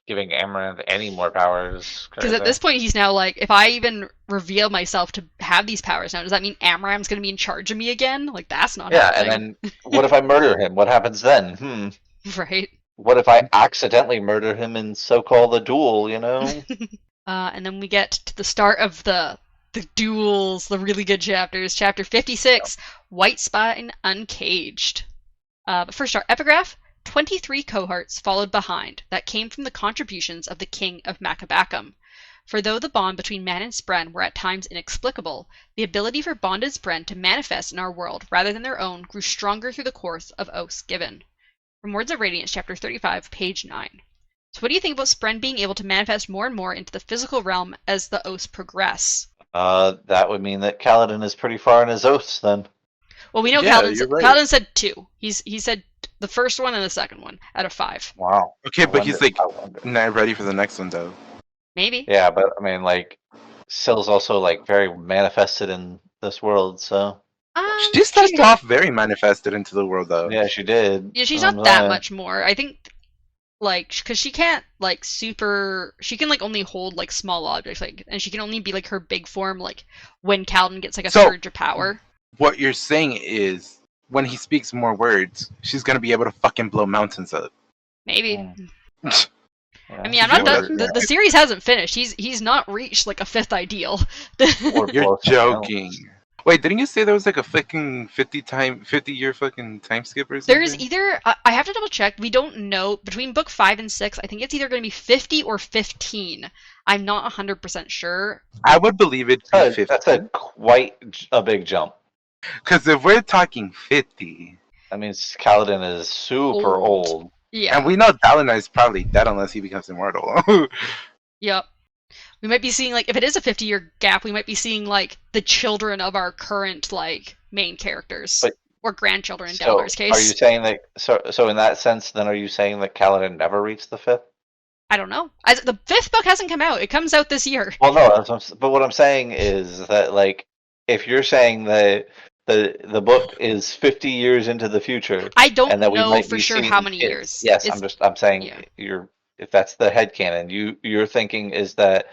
giving Amaranth any more powers. Because at this point, he's now like, if I even reveal myself to have these powers now, does that mean Amram's going to be in charge of me again? Like, that's not happening. And then what if I murder him? What happens then? Right. What if I accidentally murder him in so-called a duel, And then we get to the start of the duels, the really good chapters. Chapter 56, White Spine Uncaged. But first, our epigraph. 23 cohorts followed behind that came from the contributions of the king of Macabacum. For though the bond between man and Spren were at times inexplicable, the ability for bonded Spren to manifest in our world rather than their own grew stronger through the course of oaths given. From Words of Radiance, chapter 35, page 9. So what do you think about Spren being able to manifest more and more into the physical realm as the oaths progress? That would mean that Kaladin is pretty far in his oaths then. Well, we know Yeah, Kaladin, you're right. Kaladin said 2. He said the first one and the second one out of 5. Wow. Okay, but he's like I wonder. not ready for the next one though. Maybe. Yeah, but I mean, Syl's also very manifested in this world, so She started off very manifested into the world though. yeah, she did. Yeah, she's So not that I'm much more. I think, because she can't, she can, only hold, small objects, and she can only be, her big form, when Kaladin gets, a So- surge of power. What you're saying is, when he speaks more words, she's gonna be able to fucking blow mountains up. Maybe. Yeah. I mean, I'm not Yeah, done. The series hasn't finished. He's not reached, a 5th ideal. Or You're close, joking. Wait, didn't you say there was a fucking 50-year fucking time skip or something? There's either, I have to double check, we don't know, between book 5 and 6, I think it's either going to be 50 or 15. I'm not 100% sure. I would believe it'd be 50. That's quite a big jump. Because if we're talking 50, That means Kaladin is super old. Yeah. and we know Dalinar is probably dead unless he becomes immortal. Yep. We might be seeing, if it is a 50-year gap, we might be seeing, the children of our current, main characters. But- or grandchildren in So, Dalinar's case. are you saying that? So in that sense, then are you saying that Kaladin never reached the 5th? I don't know. The 5th book hasn't come out. It comes out this year. Well, no. But what I'm saying is that if you're saying that the book is 50 years into the future, I don't and that we know might for be sure seeing how many kids. years. Yes, I'm saying yeah. if that's the headcanon, your thinking is that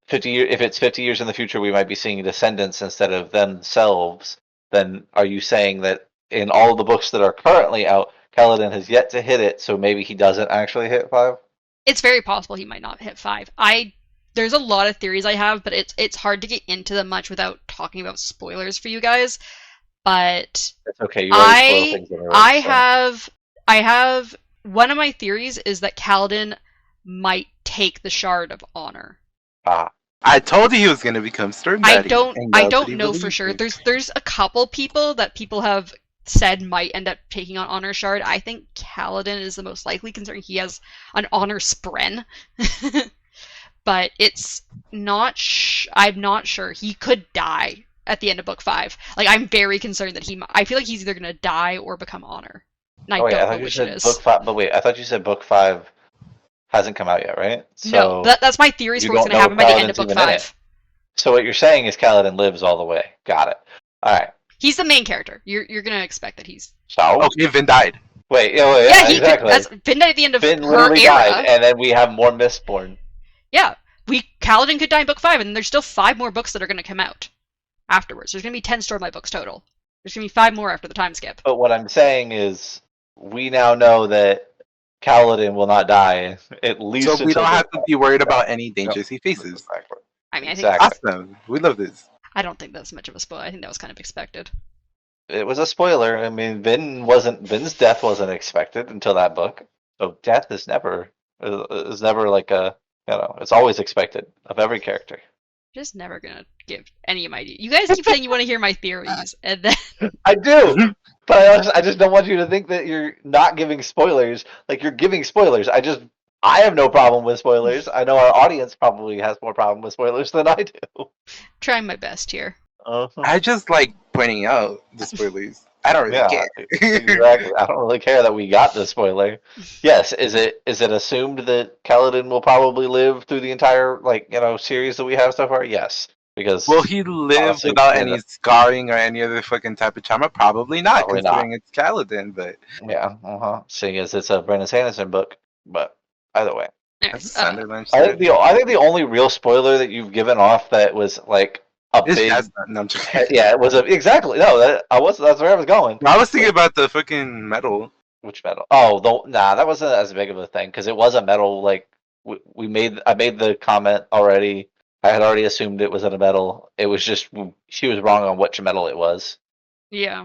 50 year if it's 50 years in the future, we might be seeing descendants instead of themselves. Then are you saying that in all the books that are currently out, Kaladin has yet to hit it, so maybe he doesn't actually hit 5? It's very possible he might not hit 5. There's a lot of theories I have, but it's hard to get into them much without talking about spoilers for you guys. But It's okay. You always spoil things in a row, I have one of my theories is that Kaladin might take the Shard of Honor. I told you he was gonna become Stern I Daddy. don't and nobody know for believed sure. me. There's a couple people that people have said might end up taking on Honor Shard. I think Kaladin is the most likely, considering he has an Honor Spren. But it's not. I'm not sure. He could die at the end of book 5. I'm very concerned that I feel like he's either gonna die or become Honor. And I I don't thought know you which said it is. book 5. But wait, I thought you said book 5 hasn't come out yet, right? No, that's my theories you for what's don't gonna know happen by the end of Kaladin's book even in 5. it. So what you're saying is Kaladin lives all the way. Got it. All right. He's the main character. You're gonna expect that he's. So Okay, Vin died. wait, He exactly. could. That's Finn died at the end of Finn her literally era. died, and then we have more Mistborn. Yeah, Kaladin could die in book 5, and there's still 5 more books that are going to come out afterwards. There's going to be 10 Stormlight books total. There's going to be 5 more after the time skip. But what I'm saying is, we now know that Kaladin will not die at least So we until don't the have to be worried about any dangers he faces. Exactly. I mean, I think Exactly. Awesome. We love this. I don't think that's much of a spoiler. I think that was kind of expected. It was a spoiler. I mean, Vin's death wasn't expected until that book. So death is never like a it's always expected of every character. Just never gonna give any of my. You guys keep saying you want to hear my theories, and then I do, but I just don't want you to think that you're not giving spoilers. Like you're giving spoilers. I have no problem with spoilers. I know our audience probably has more problem with spoilers than I do. trying my best here. I just like pointing out the spoilers. I don't really Yeah, care. exactly. I don't really care that we got the spoiler. Yes, is it assumed that Kaladin will probably live through the entire series that we have so far? Yes, because Will he live honestly, without yeah, any scarring or any other fucking type of trauma? Probably not, Probably considering it's Kaladin, but yeah, seeing as it's a Brandon Sanderson book, but either way, that's Anyways, a Sunderland I shit. think the only real spoiler that you've given off that was like a It's big Jasmine. No, I'm just kidding. yeah, it was exactly no that's where I was going. I was thinking about the fucking medal. Which metal? Oh, nah, that wasn't as big of a thing because it was a metal. Like I made the comment already. I had already assumed it was in a metal. It was just she was wrong on which metal it was. yeah.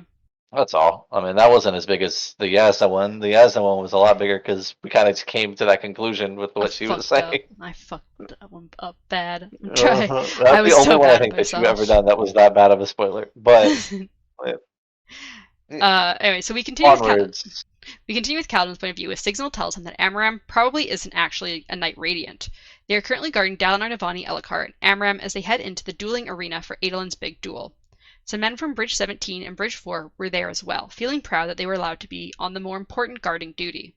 That's all. I mean, that wasn't as big as the Yasna one. The Yasna one was a lot bigger because we kind of came to that conclusion with what she was saying. I fucked that one up bad. I'm trying. That's I was the only so one I bad think at that you've myself. ever done that was that bad of a spoiler. But Anyway, so we continue with onwards. Kaladin's point of view, as Signal tells him that Amram probably isn't actually a Knight Radiant. They are currently guarding Dalinar, Navani, Elhokar, and Amram as they head into the dueling arena for Adolin's big duel. Some men from Bridge 17 and Bridge 4 were there as well, feeling proud that they were allowed to be on the more important guarding duty.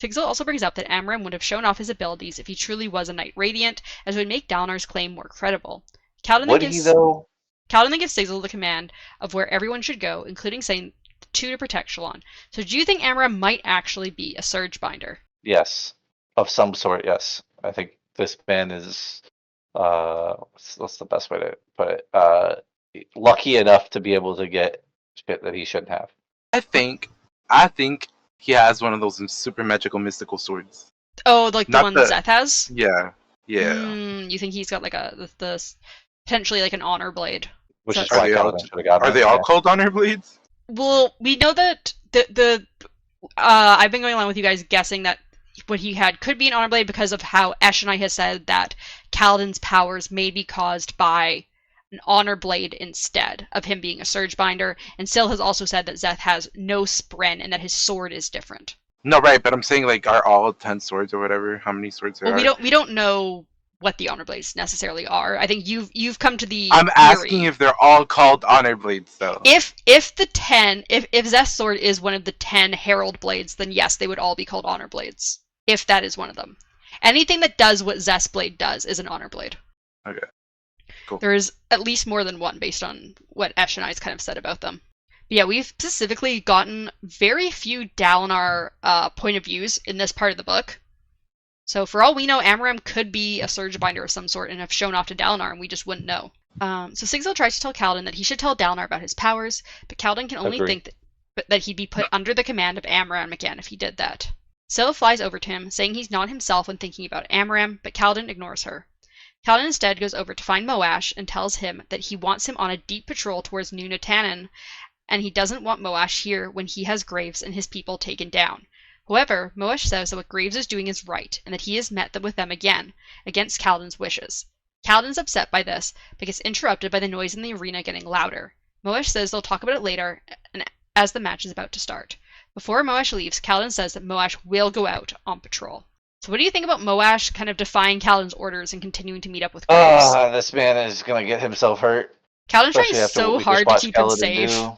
Sigil also brings up that Amram would have shown off his abilities if he truly was a Knight Radiant, as it would make Dalinar's claim more credible. Kaladin Would he though? then gives Sigil the command of where everyone should go, including saying the two to protect Shallan. So do you think Amram might actually be a Surge Binder? Yes, of some sort. Yes, I think this man is. What's the best way to put it? Lucky enough to be able to get shit that he shouldn't have. I think he has one of those super magical mystical swords. Oh, like the Not one the- Zeth has? Yeah. You think he's got like the potentially like an honor blade? Which So- is why Are they all- Kaladin should have gotten Are it, they all yeah. called honor blades? Well, we know that the I've been going along with you guys guessing that what he had could be an honor blade because of how Eshonai has said that Kaladin's powers may be caused by an honor blade instead of him being a surge binder, and Syl has also said that Zeth has no spren and that his sword is different. No, right, but I'm saying like are all 10 swords or whatever? How many swords there Well, are? we don't know what the honor blades necessarily are. I think you've come to the I'm theory. asking if they're all called honor blades though. If Zeth's sword is one of the 10 herald blades, then yes, they would all be called honor blades. If that is one of them. Anything that does what Zeth's blade does is an honor blade. Okay. Cool. There is at least more than one based on what Eshonai's kind of said about them. But yeah, we've specifically gotten very few Dalinar point of views in this part of the book. So for all we know, Amram could be a surge binder of some sort and have shown off to Dalinar, and we just wouldn't know. So Sigil tries to tell Kaladin that he should tell Dalinar about his powers, but Kaladin can only Agree. think that he'd be put under the command of Amram again if he did that. Syl flies over to him, saying he's not himself when thinking about Amram, but Kaladin ignores her. Kaladin instead goes over to find Moash and tells him that he wants him on a deep patrol towards New Natanan, and he doesn't want Moash here when he has Graves and his people taken down. However, Moash says that what Graves is doing is right, and that he has met with them again, against Kaladin's wishes. Kaladin's upset by this, but gets interrupted by the noise in the arena getting louder. Moash says they'll talk about it later, and as the match is about to start. Before Moash leaves, Kaladin says that Moash will go out on patrol. So what do you think about Moash kind of defying Kaladin's orders and continuing to meet up with Graves? This man is gonna get himself hurt. Kaladin Especially tries after so what we hard just to watched keep him Kaladin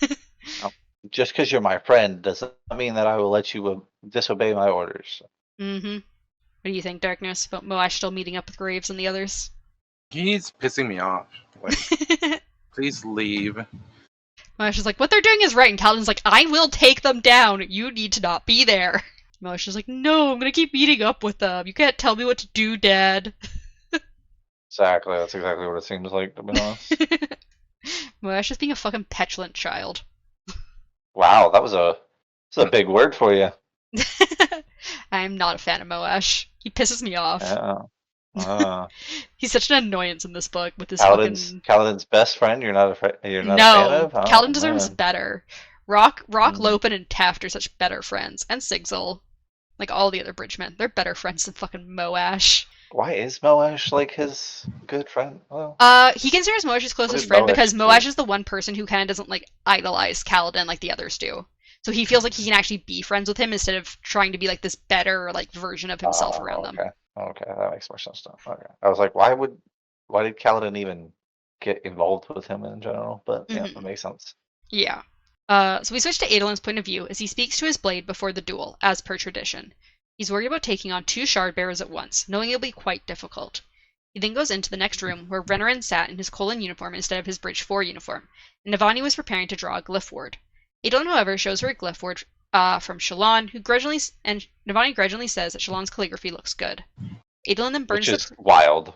safe. Just because you're my friend doesn't mean that I will let you disobey my orders. Mm-hmm. What do you think, Darkness, about Moash still meeting up with Graves and the others? He's pissing me off. Like, please leave. Moash is like, what they're doing is right, and Kaladin's like, I will take them down. You need to not be there. Moash is like, no, I'm gonna keep meeting up with them. You can't tell me what to do, Dad. Exactly, that's exactly what it seems like, to be honest. Moash is being a fucking petulant child. Wow, that's a big word for you. I'm not a fan of Moash. He pisses me off. He's such an annoyance in this book with his Kaladin's best friend. You're not a fan No, of. Oh, Kaladin deserves man. better. Rock, Mm. Lopen, and Taft are such better friends, and Sigzil, like all the other Bridgemen, they're better friends than fucking Moash. Why is Moash like his good friend? Well, He considers Moash his closest did friend Moash because do? Moash is the one person who kind of doesn't like idolize Kaladin like the others do. So he feels like he can actually be friends with him instead of trying to be like this better like version of himself around them. Okay, that makes more sense now. Okay, I was like, why did Kaladin even get involved with him in general? But yeah, that makes sense. Yeah. So we switch to Adolin's point of view as he speaks to his blade before the duel, as per tradition. He's worried about taking on 2 Shardbearers at once, knowing it'll be quite difficult. He then goes into the next room where Renarin sat in his Colon uniform instead of his Bridge 4 uniform, and Navani was preparing to draw a glyph ward. Adolin, however, shows her a glyph ward from Shallan, and Navani grudgingly says that Shallan's calligraphy looks good. Adolin then burns Which is wild.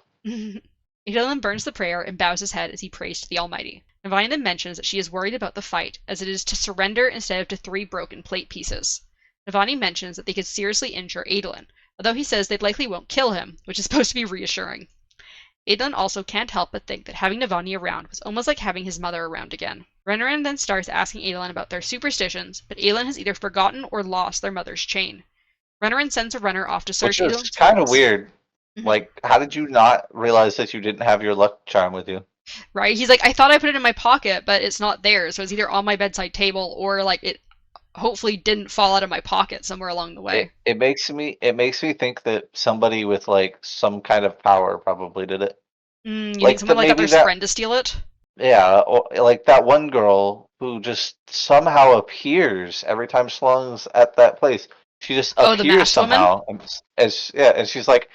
Adolin burns the prayer and bows his head as he prays to the Almighty. Navani then mentions that she is worried about the fight, as it is to surrender instead of to 3 broken plate pieces. Navani mentions that they could seriously injure Adolin, although he says they likely won't kill him, which is supposed to be reassuring. Adolin also can't help but think that having Navani around was almost like having his mother around again. Renarin then starts asking Adolin about their superstitions, but Adolin has either forgotten or lost their mother's chain. Renarin sends a runner off to search Which Adolin's is kind of rooms. weird. Like, how did you not realize that you didn't have your luck charm with you? Right? He's like, I thought I put it in my pocket, but it's not there, so it's either on my bedside table or like it hopefully didn't fall out of my pocket somewhere along the way. It makes me think that somebody with like some kind of power probably did it. You Like, think someone that got their maybe friend to steal it? Yeah, or like that one girl who just somehow appears every time Shallan's at that place. She just Oh, the appears masked woman? somehow, and she's like,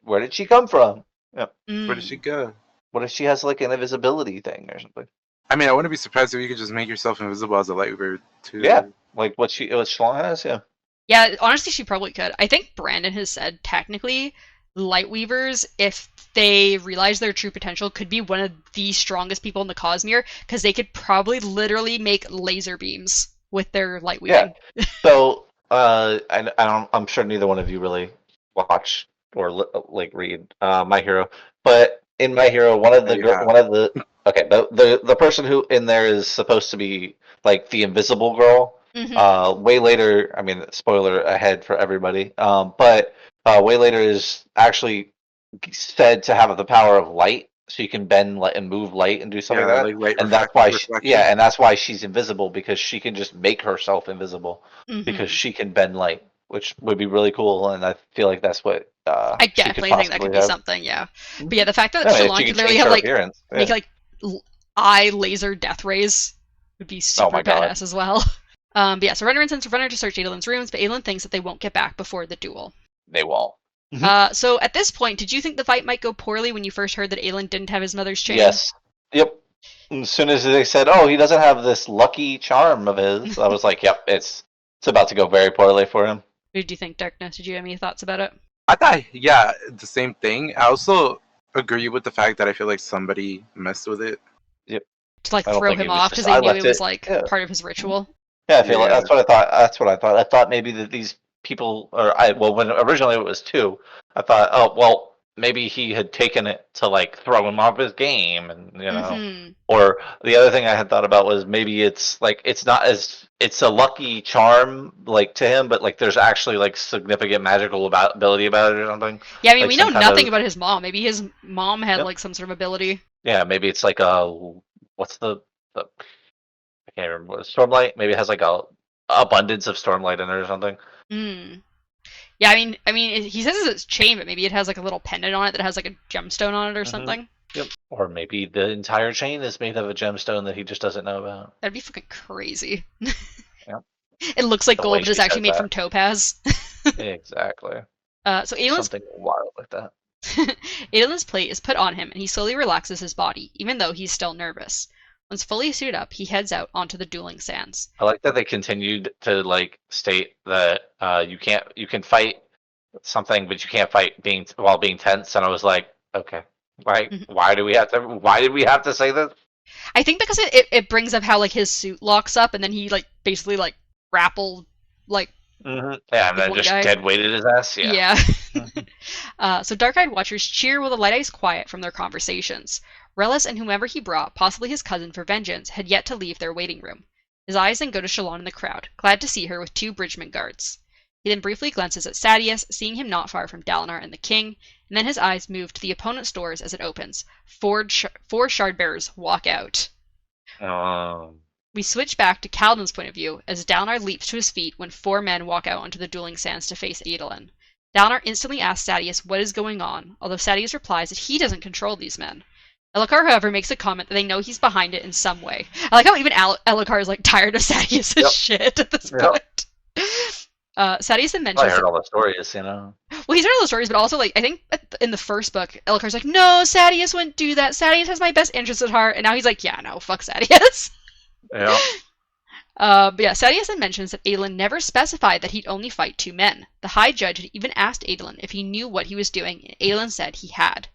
where did she come from? Yeah. Where did she go? What if she has like an invisibility thing or something? I mean, I wouldn't be surprised if you could just make yourself invisible as a Lightweaver too. Yeah, like what Shallan has. Yeah. Yeah, honestly, she probably could. I think Brandon has said technically, Lightweavers, if they realize their true potential, could be one of the strongest people in the Cosmere because they could probably literally make laser beams with their light weaving. Yeah. So, I'm sure neither one of you really watch or like read My Hero, but in My Hero, the person who in there is supposed to be like the invisible girl. Way later, I mean, spoiler ahead for everybody. But way later is actually said to have the power of light, so you can bend and move light and do something like that. Like light And that's why, reflection. and that's why she's invisible, because she can just make herself invisible because she can bend light, which would be really cool. And I feel like that's what I she definitely could think that could be possibly have. something. Yeah, but yeah, the fact that Yeah, if Shallan she could could literally change have her like appearance, make like eye laser death rays would be super my God. badass as well. But yeah, so Renarin sends a runner to search Adolin's rooms, but Adolin thinks that they won't get back before the duel. They won't. So at this point, did you think the fight might go poorly when you first heard that Adolin didn't have his mother's chain? Yes. Yep. As soon as they said, "Oh, he doesn't have this lucky charm of his," I was like, "Yep, it's about to go very poorly for him." What did you think, Darkness? Did you have any thoughts about it? I thought, yeah, the same thing. I also agree with the fact that I feel like somebody messed with it. Yep. To like I don't throw think him it was off just- because they I knew left it was it- like yeah. part of his ritual. Yeah, I feel like Yeah. that's what I thought. That's what I thought. I thought maybe that these people, when originally it was 2, I thought, oh well, maybe he had taken it to like throw him off his game, and Or the other thing I had thought about was maybe it's like it's a lucky charm like to him, but like there's actually like significant magical ability about it or something. Yeah, I mean, Like we know some kind nothing of- about his mom. Maybe his mom had Yep. like some sort of ability. Yeah, maybe it's like what's the I can't remember what Stormlight. Maybe it has like a abundance of Stormlight in it or something. Yeah, I mean, he says it's chain, but maybe it has like a little pendant on it that has like a gemstone on it or something. Yep. Or maybe the entire chain is made of a gemstone that he just doesn't know about. That'd be fucking crazy. Yep. It looks like The gold, way but it's she actually says made that. from topaz. Exactly. So Adolin's Something wild like that. Adolin's plate is put on him, and he slowly relaxes his body, even though he's still nervous. Once fully suited up, he heads out onto the dueling sands. I like that they continued to like state that you can fight something, but you can't fight while being tense. And I was like, okay, why did we have to say this? I think because it brings up how like his suit locks up, and then he like basically like grapple like Yeah, and The then one just guy. dead weighted his ass. Yeah. So dark-eyed watchers cheer while the light eyes quiet from their conversations. Relis and whomever he brought, possibly his cousin for vengeance, had yet to leave their waiting room. His eyes then go to Shalon in the crowd, glad to see her with 2 Bridgman guards. He then briefly glances at Sadeas, seeing him not far from Dalinar and the king, and then his eyes move to the opponent's doors as it opens. 4 Shardbearers walk out. We switch back to Kaladin's point of view as Dalinar leaps to his feet when 4 men walk out onto the dueling sands to face Adolin. Dalinar instantly asks Sadeas what is going on, although Sadeas replies that he doesn't control these men. Elhokar, however, makes a comment that they know he's behind it in some way. I like how even Elhokar is like tired of Sadeas' shit at this point. Sadeas then mentions... I heard all the stories, you know. Well, he's heard all the stories, but also, like, I think in the first book, Elhokar's like, no, Sadeas wouldn't do that. Sadeas has my best interests at heart. And now he's like, yeah, no, fuck Sadeas. Yeah. But yeah, Sadeas then mentions that Adolin never specified that he'd only fight 2 men. The High Judge had even asked Adolin if he knew what he was doing, and Adolin said he had.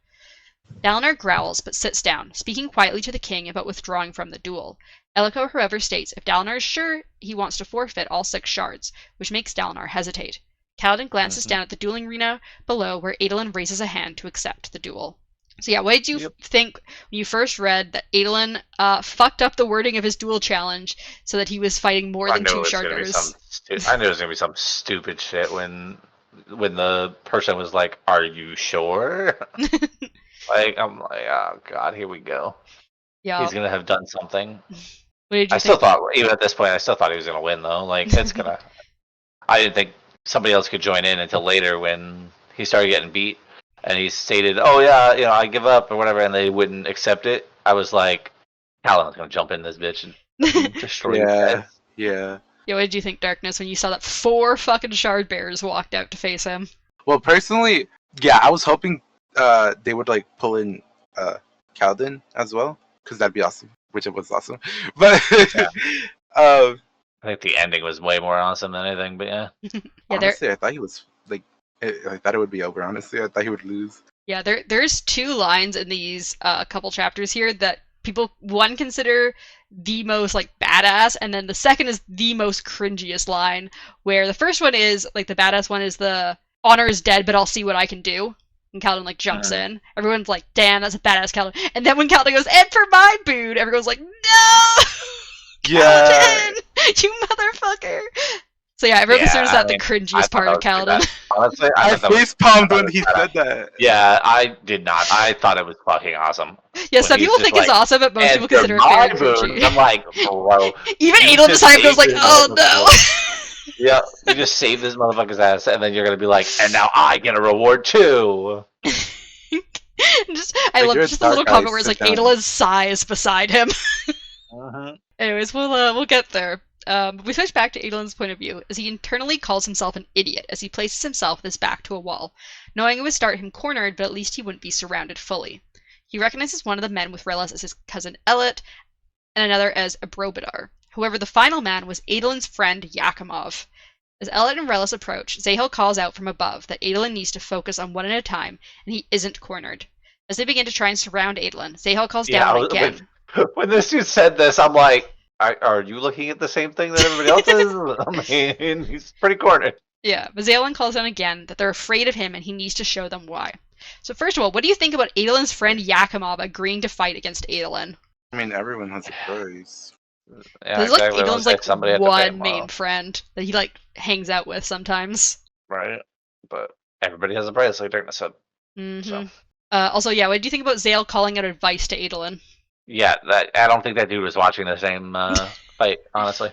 Dalinar growls, but sits down, speaking quietly to the king about withdrawing from the duel. Elhokar, however, states if Dalinar is sure, he wants to forfeit all 6 shards, which makes Dalinar hesitate. Kaladin glances down at the dueling arena below, where Adolin raises a hand to accept the duel. So yeah, what did you think when you first read that Adolin fucked up the wording of his duel challenge so that he was fighting more than 2 Shardbearers? I knew it was gonna be some stupid shit when the person was like, "Are you sure?" Like, I'm like, oh god, here we go. Yeah, he's gonna have done something. What did you I still thought, even at this point, I still thought he was gonna win though. Like, it's gonna. I didn't think somebody else could join in until later when he started getting beat. And he stated, "Oh yeah, you know, I give up or whatever," and they wouldn't accept it. I was like, "Kaladin's gonna jump in this bitch and destroy his head." Yeah. Yeah, what did you think, Darkness, when you saw that 4 fucking Shardbearers walked out to face him? Well, personally, yeah, I was hoping they would like pull in Kaladin as well, because that'd be awesome. Which it was awesome, but I think the ending was way more awesome than anything. But yeah, honestly, I thought he was like. I thought it would be over, honestly. I thought he would lose. Yeah, there's 2 lines in these couple chapters here that people, one, consider the most, like, badass, and then the second is the most cringiest line, where the first one is, like, the badass one is the, honor is dead, but I'll see what I can do. And Kaladin, like, jumps in. Everyone's like, damn, that's a badass Kaladin. And then when Kaladin goes, and for my boon, everyone's like, no! Yeah! Kaladin! You motherfucker! So yeah, everyone considers that the cringiest part of Kaladin. Honestly, I facepalmed when he said that. Yeah, I did not. I thought it was fucking awesome. Yeah, some people think it's awesome, but most people consider it very cringy. I'm like, bro. Even Adolin this time goes like, oh no. Yeah, you just save this motherfucker's ass, and then you're gonna be like, and now I get a reward too. I love just the little comment where it's like Adolin's sighs beside him. Anyways, we'll get there. We switch back to Adolin's point of view, as he internally calls himself an idiot as he places himself with his back to a wall, knowing it would start him cornered, but at least he wouldn't be surrounded fully. He recognizes one of the men with Relis as his cousin Elet, and another as Abrobadar. However, the final man was Adolin's friend Yakimov. As Elet and Relis approach, Zahel calls out from above that Adolin needs to focus on one at a time, and he isn't cornered. As they begin to try and surround Adolin, Zahel calls down again. When this dude said this, I'm like, are you looking at the same thing that everybody else is? I mean, he's pretty cornered. Yeah, but Zahel calls down again that they're afraid of him and he needs to show them why. So first of all, what do you think about Adolin's friend Yakimov agreeing to fight against Adolin? I mean, everyone has a choice. Yeah, exactly. Like Adolin's like one main friend that he like hangs out with sometimes. Right, but everybody has a price, like Darkness said. So. Also, yeah, what do you think about Zahel calling out advice to Adolin? Yeah, I don't think that dude was watching the same fight, honestly.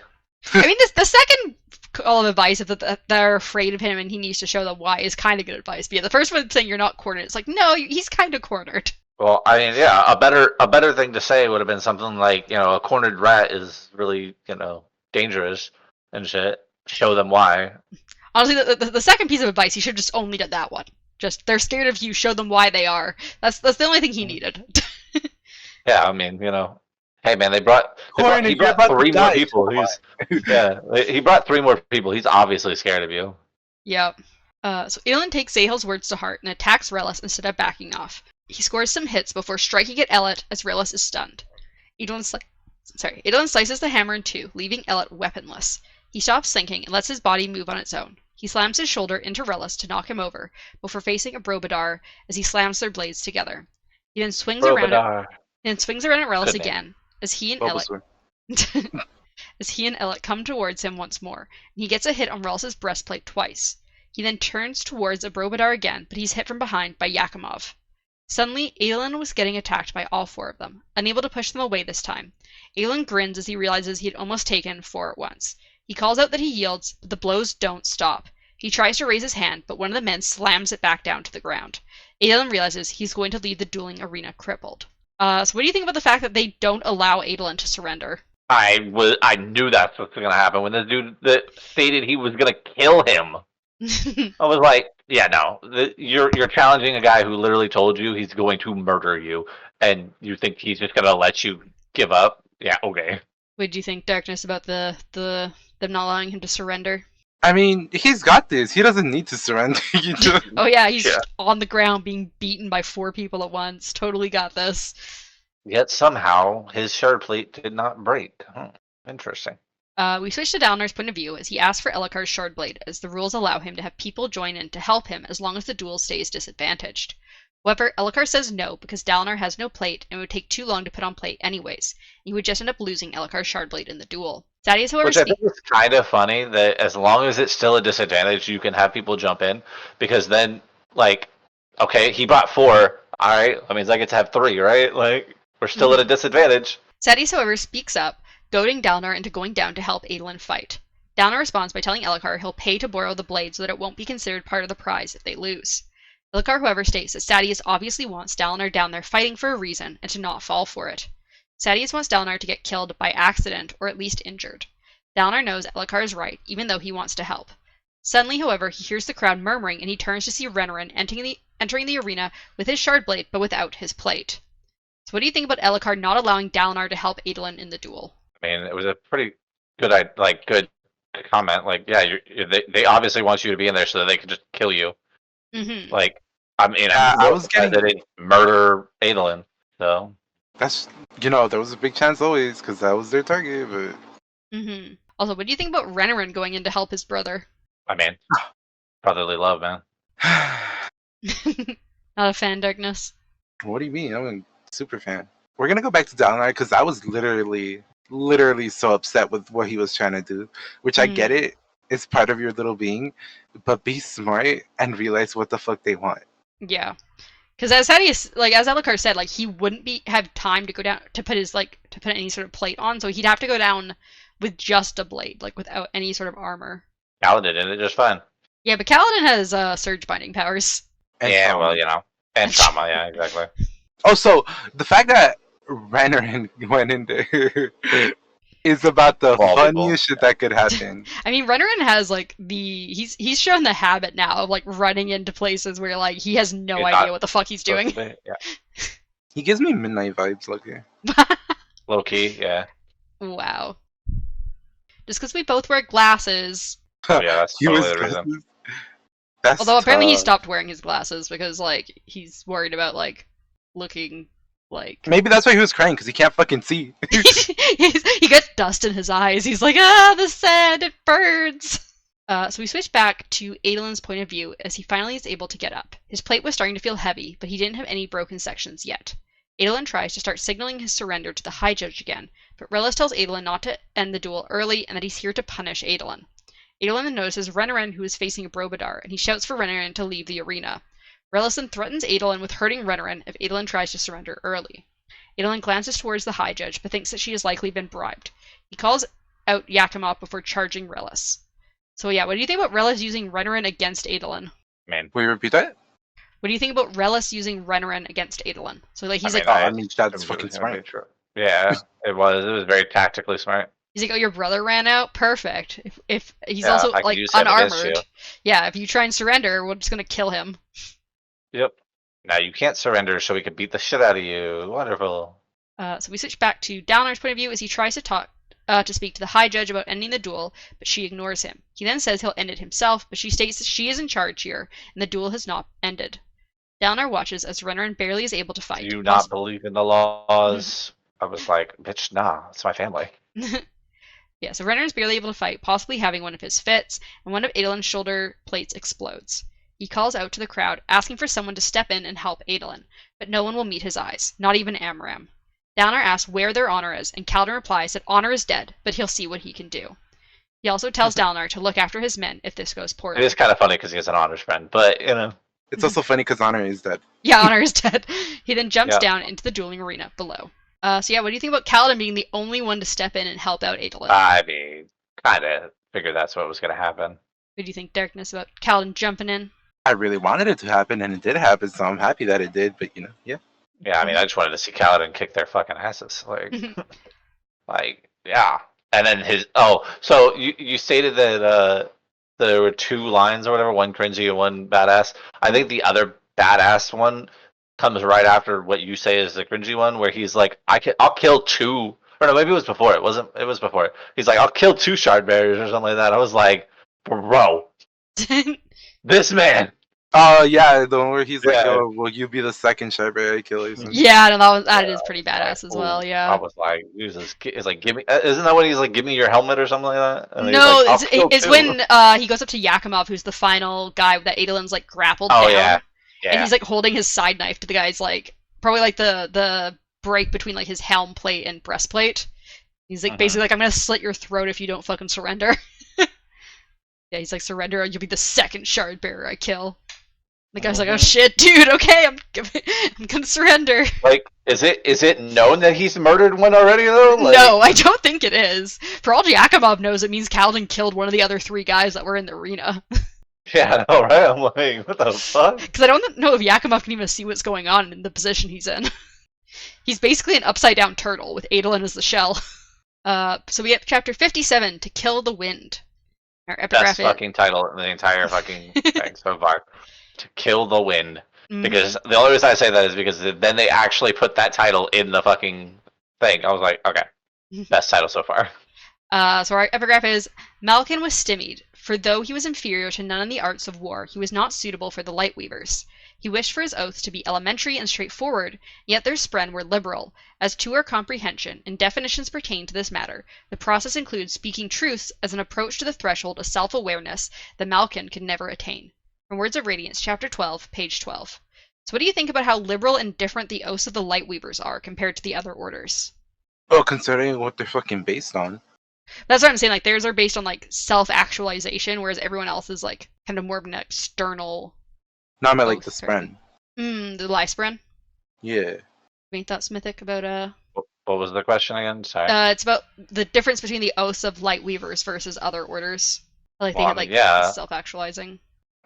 I mean, the second call of advice of that they're afraid of him and he needs to show them why is kind of good advice. But yeah, the first one saying you're not cornered, it's like, no, he's kind of cornered. Well, I mean, yeah, a better thing to say would have been something like, you know, a cornered rat is really, you know, dangerous and shit. Show them why. Honestly, the second piece of advice, he should have just only did that one. Just, they're scared of you, show them why they are. That's the only thing he needed. Yeah, I mean, you know, hey man, he brought 3 more people. He brought 3 more people. He's obviously scared of you. Yep. So Adolin takes Zahel's words to heart and attacks Relis instead of backing off. He scores some hits before striking at Elet as Relis is stunned. Adolin slices the hammer in 2, leaving Elet weaponless. He stops thinking and lets his body move on its own. He slams his shoulder into Relis to knock him over, before facing a Brobadar as he slams their blades together. He then swings around at Relis Good name. again as he and Bulbasaur. as he and Elliot come towards him once more, and he gets a hit on Relis's breastplate twice. He then turns towards a Brobadar again, but he's hit from behind by Yakimov. Suddenly, Adolin was getting attacked by all 4 of them, unable to push them away this time. Adolin grins as he realizes he had almost taken 4 at once. He calls out that he yields, but the blows don't stop. He tries to raise his hand, but one of the men slams it back down to the ground. Adolin realizes he's going to leave the dueling arena crippled. So what do you think about the fact that they don't allow Adolin to surrender? I knew that's what's gonna happen when this dude that stated he was gonna kill him. I was like, yeah, no, you're challenging a guy who literally told you he's going to murder you, and you think he's just gonna let you give up? Yeah, okay. What do you think, Darkness, about them not allowing him to surrender? I mean, he's got this. He doesn't need to surrender. You know? Oh yeah, he's Yeah. on the ground being beaten by 4 people at once. Totally got this. Yet somehow his shard plate did not break. Interesting. We switch to Dalinar's point of view as he asks for Ellikar's shard blade, as the rules allow him to have people join in to help him as long as the duel stays disadvantaged. However, Ellikar says no because Dalinar has no plate and it would take too long to put on plate anyways, and he would just end up losing Ellikar's shard blade in the duel. Thaddeus, however, Which I think is kind of funny that as long as it's still a disadvantage, you can have people jump in, because then, like, okay, he bought 4. All right, that means I get to have 3, right? Like, we're still at a disadvantage. Thaddeus, however, speaks up, goading Dalinar into going down to help Adolin fight. Dalinar responds by telling Ellikar he'll pay to borrow the blade so that it won't be considered part of the prize if they lose. Ellikar, however, states that Thaddeus obviously wants Dalinar down there fighting for a reason and to not fall for it. Thaddeus wants Dalinar to get killed by accident or at least injured. Dalinar knows Ellikar is right, even though he wants to help. Suddenly, however, he hears the crowd murmuring and he turns to see Renarin entering the arena with his shard blade but without his plate. So what do you think about Ellikar not allowing Dalinar to help Adolin in the duel? I mean, it was a pretty good, good comment. Like, yeah, they obviously want you to be in there so that they can just kill you. Mm-hmm. Like, I mean, I was getting they didn't murder Adolin, so that's there was a big chance always because that was their target. But Mm-hmm. Also, what do you think about Renarin going in to help his brother? I mean, brotherly love, man. Not a fan, Darkness. what do you mean? I'm a super fan. We're gonna go back to Dalinar because I was literally so upset with what he was trying to do. Which I get it. It's part of your little being, but be smart and realize what the fuck they want. Yeah, because as Ellikar said, like he wouldn't have time to go down to put any sort of plate on, so he'd have to go down with just a blade, like without any sort of armor. Kaladin did it just fine. Yeah, but Kaladin has surge binding powers. And yeah, trauma. well, and trauma. Yeah, exactly. Oh, so the fact that Renarin went in there is about the Well, funniest shit that could happen. I mean, Renarin has like he's shown the habit now of like running into places where like he has no He's idea not what the fuck he's doing. Yeah, He gives me midnight vibes, look here. low key. Yeah. Wow. Just because we both wear glasses. Oh, yeah, that's He totally was the reason. glasses. That's Although apparently he tough. stopped wearing his glasses because like he's worried about like looking like Maybe that's why he was crying because he can't fucking see. he gets dust in his eyes. He's like, the sand, it burns. So we switch back to Adolin's point of view as he finally is able to get up. His plate was starting to feel heavy, but he didn't have any broken sections yet. Adolin tries to start signaling his surrender to the High Judge again, but Relis tells Adolin not to end the duel early and that he's here to punish Adolin. Adolin then notices Renarin, who is facing a Brobadar, and he shouts for Renarin to leave the arena. Relis then threatens Adolin with hurting Renarin if Adolin tries to surrender early. Adolin glances towards the High Judge, but thinks that she has likely been bribed. He calls out Yakimov before charging Relis. So yeah, what do you think about Relis using Renarin against Adolin? Man, Will you repeat that? What do you think about Relis using Renarin against Adolin? So like he's I mean, like, I mean, that's fucking smart. True. Yeah, it was. It was very tactically smart. he's like, oh, your brother ran out? Perfect. If he's Yeah, also I can like use that against unarmored. you. Yeah, if you try and surrender, we're just gonna kill him. Yep. Now you can't surrender, so we can beat the shit out of you. Wonderful. So we switch back to Dalinar's point of view as he tries to speak to the High Judge about ending the duel, but she ignores him. He then says he'll end it himself, but she states that she is in charge here, and the duel has not ended. Dalinar watches as Renarin barely is able to fight. Do you not believe in the laws? I was like, bitch, nah, it's my family. Yeah, so Renner is barely able to fight, possibly having one of his fits, and one of Adolin's shoulder plates explodes. He calls out to the crowd, asking for someone to step in and help Adolin, but no one will meet his eyes, not even Amram. Dalinar asks where their honor is, and Kaladin replies that honor is dead, but he'll see what he can do. He also tells Dalinar to look after his men if this goes poorly. It is kind of funny because he has an honors friend, but you know. It's also funny because Honor is dead. Yeah, honor is dead. He then jumps Yeah. down into the dueling arena below. So yeah, what do you think about Kaladin being the only one to step in and help out Adolin? I mean, kind of figured that's what was going to happen. What do you think, Darkness, about Kaladin jumping in? I really wanted it to happen, and it did happen, so I'm happy that it did. But yeah. Yeah, I mean, I just wanted to see Kaladin kick their fucking asses. Like, yeah. And then so you stated that there were 2 lines or whatever, one cringy and one badass. I think the other badass one comes right after what you say is the cringy one, where he's like, I'll kill 2. Or no, maybe it was before. It was before it. He's like, I'll kill 2 Shardbearers or something like that. I was like, bro, this man. Yeah, the one where he's like, Yeah. "Oh, will you be the second Shardbreaker I kill?" Or something. Yeah, no, that is pretty badass as well. I Yeah. was like, Jesus, it's like, give me. Isn't that when he's like, give me your helmet or something like that? And he's No, like, "I'll kill it's 2." when he goes up to Yakimov, who's the final guy that Adolin's like grappled Oh down, yeah, and yeah. he's like holding his side knife to the guy's like probably like the break between like his helm plate and breastplate. He's like basically like, I'm gonna slit your throat if you don't fucking surrender. Yeah, he's like, surrender or you'll be the second Shardbearer I kill. The guy's like, oh shit, dude, okay, I'm gonna surrender. Like, is it known that he's murdered one already though? Like, No, I don't think it is. For all Yakimov knows, it means Kaladin killed one of the other 3 guys that were in the arena. Yeah, I know, right? I'm like, what the fuck? Because I don't know if Yakimov can even see what's going on in the position he's in. He's basically an upside-down turtle, with Adolin as the shell. So we get chapter 57, To Kill the Wind. Our epigraph Best fucking title in the entire fucking thing so far. To Kill the Wind. Because the only reason I say that is because then they actually put that title in the fucking thing. I was like, okay, best title so far. So our epigraph is, Malkin was stymied, for though he was inferior to none in the arts of war, he was not suitable for the Lightweavers. He wished for his oaths to be elementary and straightforward, yet their spren were liberal. As to our comprehension, and definitions pertain to this matter, the process includes speaking truths as an approach to the threshold of self-awareness that Malkin could never attain. From Words of Radiance, chapter 12, page 12. So what do you think about how liberal and different the oaths of the Lightweavers are compared to the other orders? Well, considering what they're fucking based on. That's what I'm saying, like, theirs are based on, like, self-actualization, whereas everyone else is, like, kind of more of an external... No, I meant like the oath paradigm. spren. The life spren? Yeah. Any thoughts, Mythic, about, What was the question again? Sorry. it's about the difference between the oaths of Lightweavers versus other orders. Like, they Well, have, I like, mean, yeah. self-actualizing.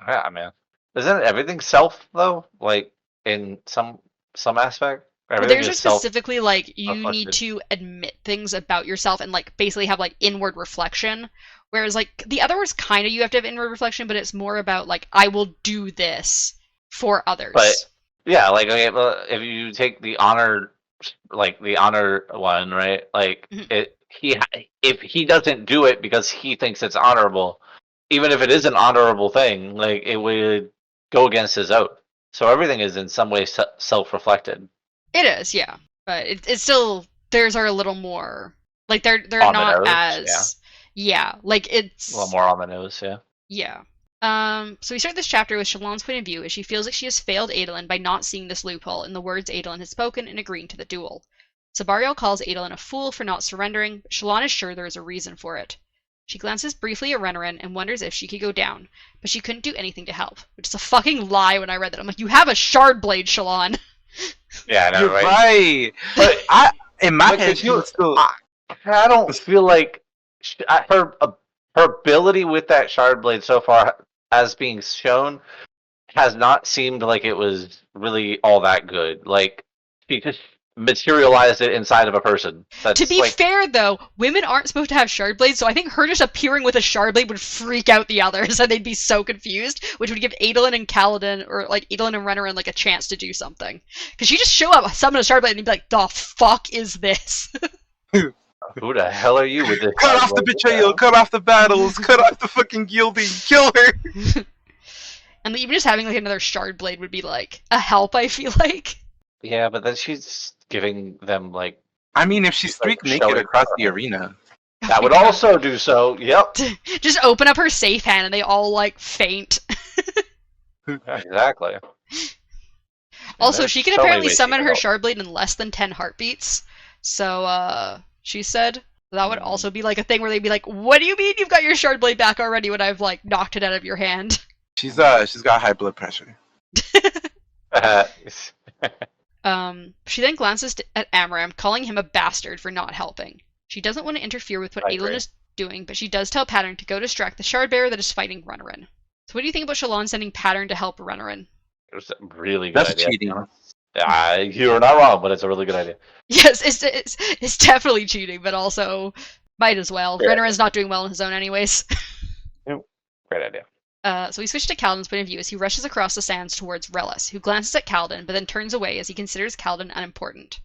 Yeah, man. Isn't everything self though? Like in some aspect. Well, Everything theirs are is self. specifically, like, you need reflected. to admit things about yourself and, like, basically have, like, inward reflection. Whereas, like, the other ones kind of you have to have inward reflection, but it's more about, like, I will do this for others. But yeah, like okay, well, if you take the honor, like the honor one, right? Like if he doesn't do it because he thinks it's honorable, even if it is an honorable thing, like it would go against his oath. So everything is in some way self-reflected. It is, yeah. But it's still, theirs are a little more, like, they're On the not nose, as, yeah, like, it's, A little more on the nose, yeah. yeah. So we start this chapter with Shallan's point of view as she feels like she has failed Adolin by not seeing this loophole in the words Adolin has spoken and agreeing to the duel. Sabariel calls Adolin a fool for not surrendering, but Shallan is sure there is a reason for it. She glances briefly at Renarin and wonders if she could go down, but she couldn't do anything to help, which is a fucking lie when I read that. I'm like, you have a shard blade, Shallan! Yeah, I know, You're right? right. But In my But head, if she you- was still. I don't feel like her ability with that shard blade so far, as being shown, has not seemed like it was really all that good. Like she just materialized it inside of a person. That's To be like, fair, though, women aren't supposed to have shard blades, so I think her just appearing with a shard blade would freak out the others, and they'd be so confused, which would give Adolin and Kaladin, or, like, Adolin and Renarin, like, a chance to do something. Because she just show up, summon a shard blade, and you'd be like, the fuck is this? who the hell are you with this? Cut shard off the blade? betrayal, cut off the battles, cut off the fucking guilty, kill her! And even just having, like, another shard blade would be, like, a help, I feel like. Yeah, but then she's giving them like I mean, if she's Like, streak naked showing across the her. arena. That would my God. also do so. Yep. Just open up her safe hand and they all like faint. Exactly. Also, there's she can so many apparently ways she summon can her help. Shardblade in less than 10 heartbeats. So, she said that would also be like a thing where they'd be like, "What do you mean you've got your Shardblade back already when I've like knocked it out of your hand?" She's got high blood pressure. She then glances at Amaram, calling him a bastard for not helping. She doesn't want to interfere with what I Adolin agree. is doing, but she does tell Pattern to go distract the Shardbearer that is fighting Renarin. So what do you think about Shallan sending Pattern to help Renarin? It was a really good That's idea. cheating. You're not wrong, but it's a really good idea. Yes, it's definitely cheating, but also might as well. Yeah. Renarin's not doing well on his own anyways. Great idea. So we switch to Kaladin's point of view as he rushes across the sands towards Relis, who glances at Kaladin, but then turns away as he considers Kaladin unimportant.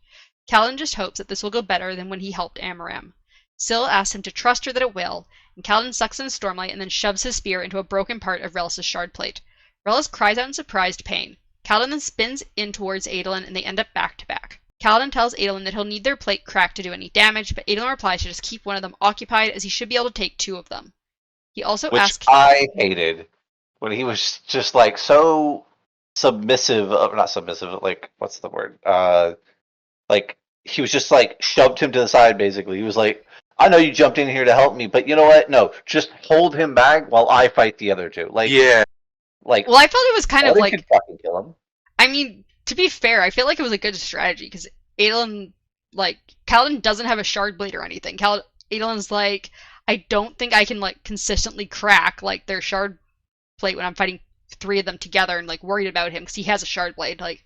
Kaladin just hopes that this will go better than when he helped Amaram. Syl asks him to trust her that it will, and Kaladin sucks in Stormlight and then shoves his spear into a broken part of Relis' shard plate. Relis cries out in surprised pain. Kaladin then spins in towards Adolin, and they end up back to back. Kaladin tells Adolin that he'll need their plate cracked to do any damage, but Adolin replies to just keep one of them occupied as he should be able to take two of them. He also Which asks... I hated when he was just like so submissive of, not submissive, like what's the word? Like he was just like shoved him to the side basically. He was like, I know you jumped in here to help me, but you know what? No, just hold him back while I fight the other two. Like Yeah. like Well, I felt it was kind of Odin like... could fucking kill him. I mean, to be fair, I feel like it was a good strategy because Adolin, like, Kaladin doesn't have a shard blade or anything. Adolin's like, I don't think I can like consistently crack like their shard plate when I'm fighting three of them together and like worried about him because he has a shard blade. Like,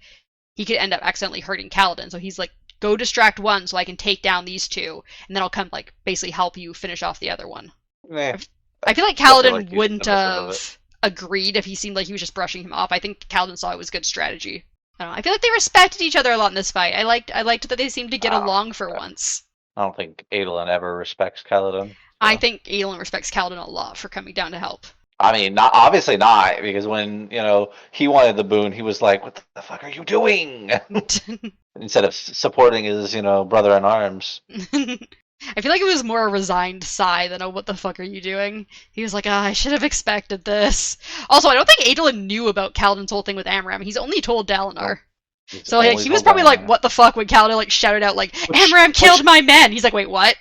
he could end up accidentally hurting Kaladin, so he's like, go distract one so I can take down these two, and then I'll come like basically help you finish off the other one. Eh, I feel like Definitely Kaladin like you wouldn't said most of have agreed if he seemed like he was just brushing him off. I think Kaladin saw it was good strategy. I don't know. I feel like they respected each other a lot in this fight. I liked that they seemed to get Wow. along for once. I don't think Adolin ever respects Kaladin. I think Adolin respects Kaladin a lot for coming down to help. I mean, not obviously not, because when, you know, he wanted the boon, he was like, what the fuck are you doing? Instead of supporting his, you know, brother in arms. I feel like it was more a resigned sigh than a what the fuck are you doing? He was like, I should have expected this. Also, I don't think Adolin knew about Kaladin's whole thing with Amram. He's only told Dalinar. He's So like, only he was told probably like, Dalinar. what the fuck when Kaladin like shouted out like, Amram killed my men! He's like, wait, what?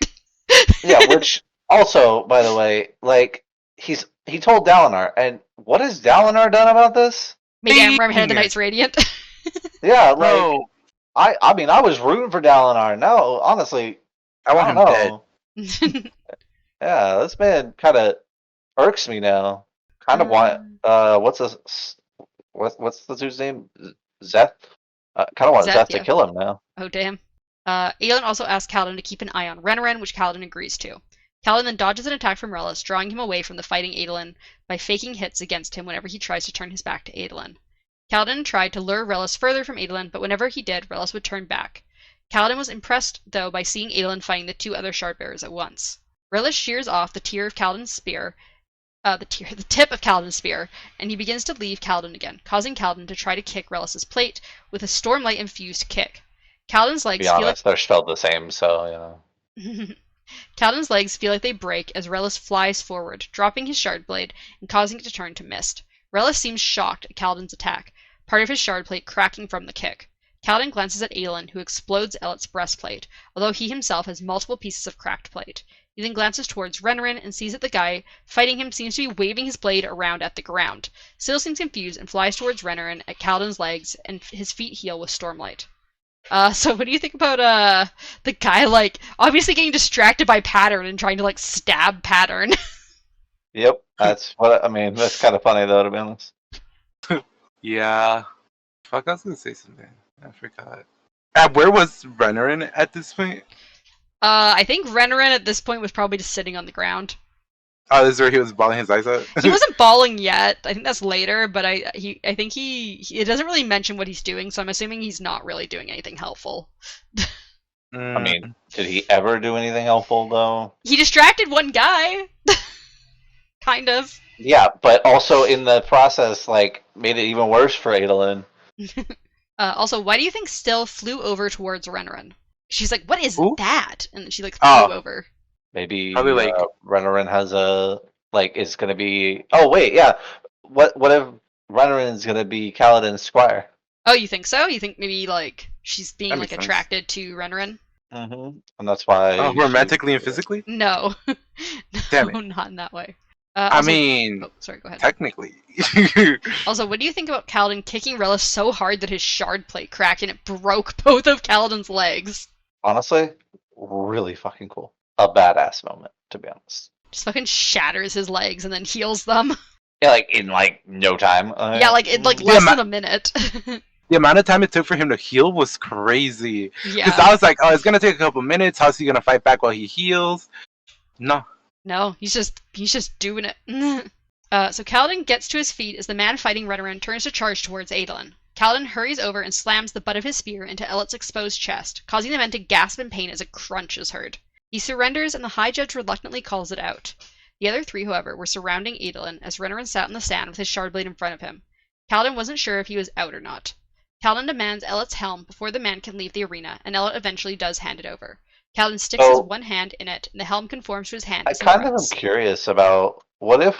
Yeah, which also, by the way, like, he told Dalinar, and what has Dalinar done about this? Made Amram head of the Dang. Knights Radiant. Yeah, like, Bro, I mean, I was rooting for Dalinar. No, honestly, I want I him don't dead. know. Yeah, this man kind of irks me now. Kind of want, what's the dude's name? Zeth? Kind of want Zeth, Zeth yeah. to kill him now. Oh, damn. Aelin also asks Kaladin to keep an eye on Renarin, which Kaladin agrees to. Kaladin then dodges an attack from Relis, drawing him away from the fighting Adolin by faking hits against him whenever he tries to turn his back to Adolin. Kaladin tried to lure Relis further from Adolin, but whenever he did, Relis would turn back. Kaladin was impressed, though, by seeing Adolin fighting the two other Shardbearers at once. Relis shears off the tip of Kaladin's spear, and he begins to leave Kaladin again, causing Kaladin to try to kick Relis' plate with a Stormlight-infused kick. Kaladin's To legs be honest, they're spelled the same, so, you know. Kaladin's legs feel like they break as Relis flies forward, dropping his shard blade and causing it to turn to mist. Relis seems shocked at Kaladin's attack, part of his shard plate cracking from the kick. Kaladin glances at Adolin, who explodes Ellet's breastplate, although he himself has multiple pieces of cracked plate. He then glances towards Renarin and sees that the guy fighting him seems to be waving his blade around at the ground. Syl seems confused and flies towards Renarin at Kaladin's legs, and his feet heal with Stormlight. So what do you think about the guy like obviously getting distracted by Pattern and trying to like stab Pattern? Yep, that's what I mean. That's kind of funny, though, to be honest. Yeah. Fuck, I was gonna say something. I forgot. Where was Renarin at this point? I think Renarin at this point was probably just sitting on the ground. Oh, this is where he was bawling his eyes out? He wasn't bawling yet. I think that's later, but I think it doesn't really mention what he's doing, so I'm assuming he's not really doing anything helpful. I mean, did he ever do anything helpful, though? He distracted one guy. Kind of. Yeah, but also in the process, like, made it even worse for Adolin. Also, why do you think Still flew over towards Renarin? She's like, what is Who? that? And then she like flew Oh. over. Maybe Probably like Renarin has is gonna be. Oh wait, yeah. What if Renarin is gonna be Kaladin's squire? Oh, you think so? You think maybe like she's being that like makes sense. attracted to Renarin? Mm-hmm. And that's why. Oh, romantically and physically? No, Damn it. no, not in that way. I Also, mean, oh, sorry, go ahead. technically. Also, what do you think about Kaladin kicking Relis so hard that his shard plate cracked and it broke both of Kaladin's legs? Honestly, really fucking cool. A badass moment, to be honest. Just fucking shatters his legs and then heals them. Yeah, like in like no time. Yeah, like in like Yeah, less than a minute. The amount of time it took for him to heal was crazy. Because Yeah. I was like, oh, it's gonna take a couple minutes. How's he gonna fight back while he heals? No. No, he's just doing it. So Kaladin gets to his feet as the man fighting Renarin turns to charge towards Adolin. Kaladin hurries over and slams the butt of his spear into Ellet's exposed chest, causing the men to gasp in pain as a crunch is heard. He surrenders and the High Judge reluctantly calls it out. The other three, however, were surrounding Adolin as Renarin sat in the sand with his shardblade in front of him. Kaladin wasn't sure if he was out or not. Kaladin demands Ellet's helm before the man can leave the arena, and Ellet eventually does hand it over. Kaladin sticks his one hand in it, and the helm conforms to his hand I as he kind of am runs. curious about what if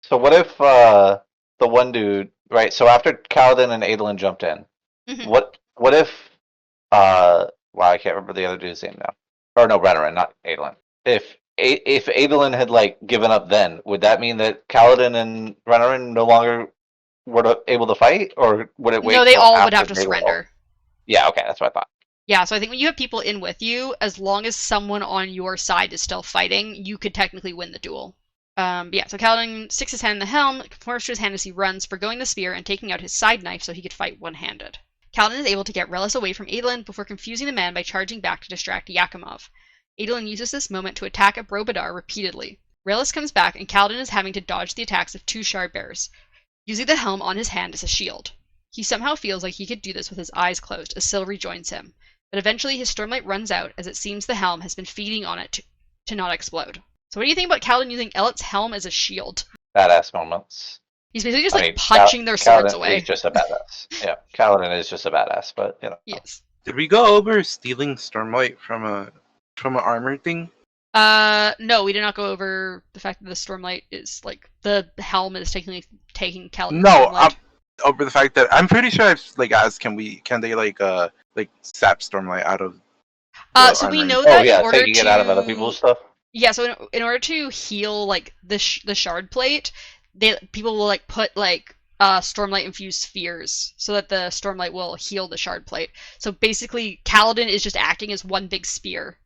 the one dude, right? So after Kaladin and Adolin jumped in, Mhm. what if wow, I can't remember the other dude's name now. Or no, Renarin, not Adolin. If Adolin had like given up then, would that mean that Kaladin and Renarin no longer were able to fight, or would it wait? No, they till all would after have to they were all- surrender. Yeah, okay, that's what I thought. Yeah, so I think when you have people in with you, as long as someone on your side is still fighting, you could technically win the duel. But yeah, so Kaladin sticks his hand in the helm, conforms to his hand as he runs, forgoing the spear and taking out his side knife so he could fight one-handed. Kaladin is able to get Relis away from Adolin before confusing the man by charging back to distract Yakimov. Adolin uses this moment to attack Abrobadar repeatedly. Relis comes back and Kaladin is having to dodge the attacks of two shard bearers, using the helm on his hand as a shield. He somehow feels like he could do this with his eyes closed as Syl rejoins him, but eventually his stormlight runs out as it seems the helm has been feeding on it to not explode. So what do you think about Kaladin using Ellet's helm as a shield? Badass moments. He's basically just I like mean, punching their swords Kaladin away. is just a badass. Yeah, Kaladin is just a badass, but you know. Yes. Did we go over stealing Stormlight from an armor thing? No, we did not go over the fact that the stormlight is like the helm is taking Kaladin's No, stormlight. over the fact that I'm pretty sure I've like asked, can they like sap Stormlight out of? So we armor? know Oh that yeah, in order taking to it out of other people's stuff. Yeah, so in order to heal like the shard plate, people will like put like stormlight infused spheres so that the stormlight will heal the shard plate. So basically, Kaladin is just acting as one big sphere.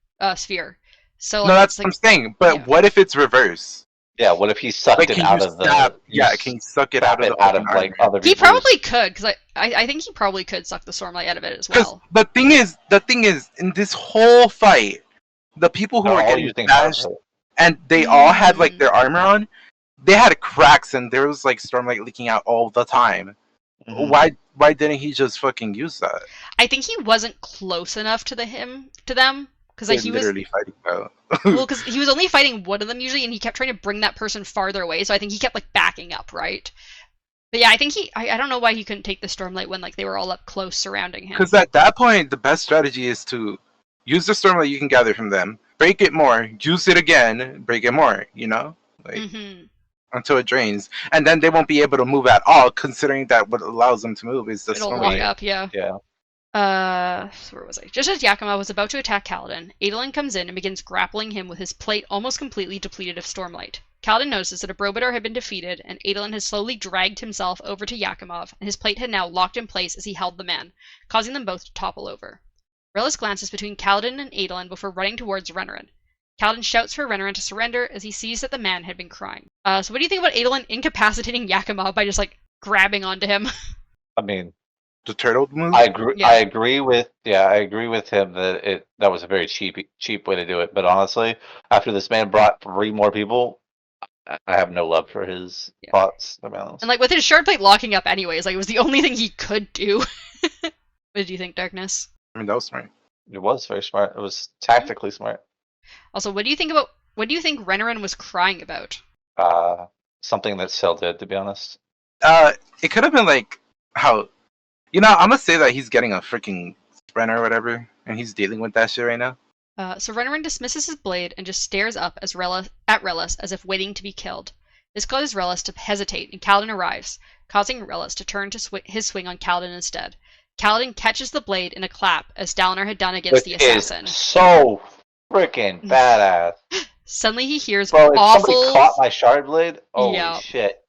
So No, that's like, what I'm saying. But yeah. what if it's reverse? Yeah, what if he sucked Like, it can out you of the? sap? you Yeah, can you suck it sap out of the out of open like armor? other He people's? probably could, because I think he probably could suck the stormlight out of it as Because well. the thing is, in this whole fight, the people who They're were all getting using bashed, Shardbreaker. and they all had like Mm. their armor on, they had cracks, and there was like Stormlight leaking out all the time. Mhm. Why didn't he just fucking use that? I think he wasn't close enough to them, because like They're he was literally fighting out. well, because he was only fighting one of them usually, and he kept trying to bring that person farther away. So I think he kept like backing up, right? But yeah, I think I don't know why he couldn't take the stormlight when like they were all up close surrounding him. Because at that point, the best strategy is to use the Stormlight you can gather from them, break it more, use it again, break it more. You know, like Mm-hmm. until it drains, and then they won't be able to move at all. Considering that what allows them to move is the It'll Stormlight. lock up, yeah. Yeah. So where was I? Just as Yakima was about to attack Kaladin, Adolin comes in and begins grappling him with his plate almost completely depleted of stormlight. Kaladin notices that Abrobadar had been defeated, and Adolin had slowly dragged himself over to Yakimov, and his plate had now locked in place as he held the man, causing them both to topple over. Relis glances between Kaladin and Adolin before running towards Renarin. Kaladin shouts for Renarin to surrender as he sees that the man had been crying. So what do you think about Adolin incapacitating Yakimov by just like grabbing onto him? I mean, The turtle move. I agree. Yeah. I agree with him that that was a very cheap way to do it. But honestly, after this man brought 3 more people, I have no love for his Yeah. thoughts. To be honest. And like with his shard plate locking up anyways, like it was the only thing he could do. What did you think, Darkness? I mean, that was smart. It was very smart. It was tactically smart. Also, what do you think Renarin was crying about? Something that Syl did, to be honest. It could have been like how, I'm gonna say that he's getting a freaking sprinter or whatever, and he's dealing with that shit right now. So Renarin dismisses his blade and just stares up at Relis as if waiting to be killed. This causes Relis to hesitate, and Kaladin arrives, causing Relis to turn to his swing on Kaladin instead. Kaladin catches the blade in a clap, as Dalinar had done against the assassin. Is so freaking badass. Suddenly he hears Bro, if awful... somebody caught my shard blade, holy Yep. shit.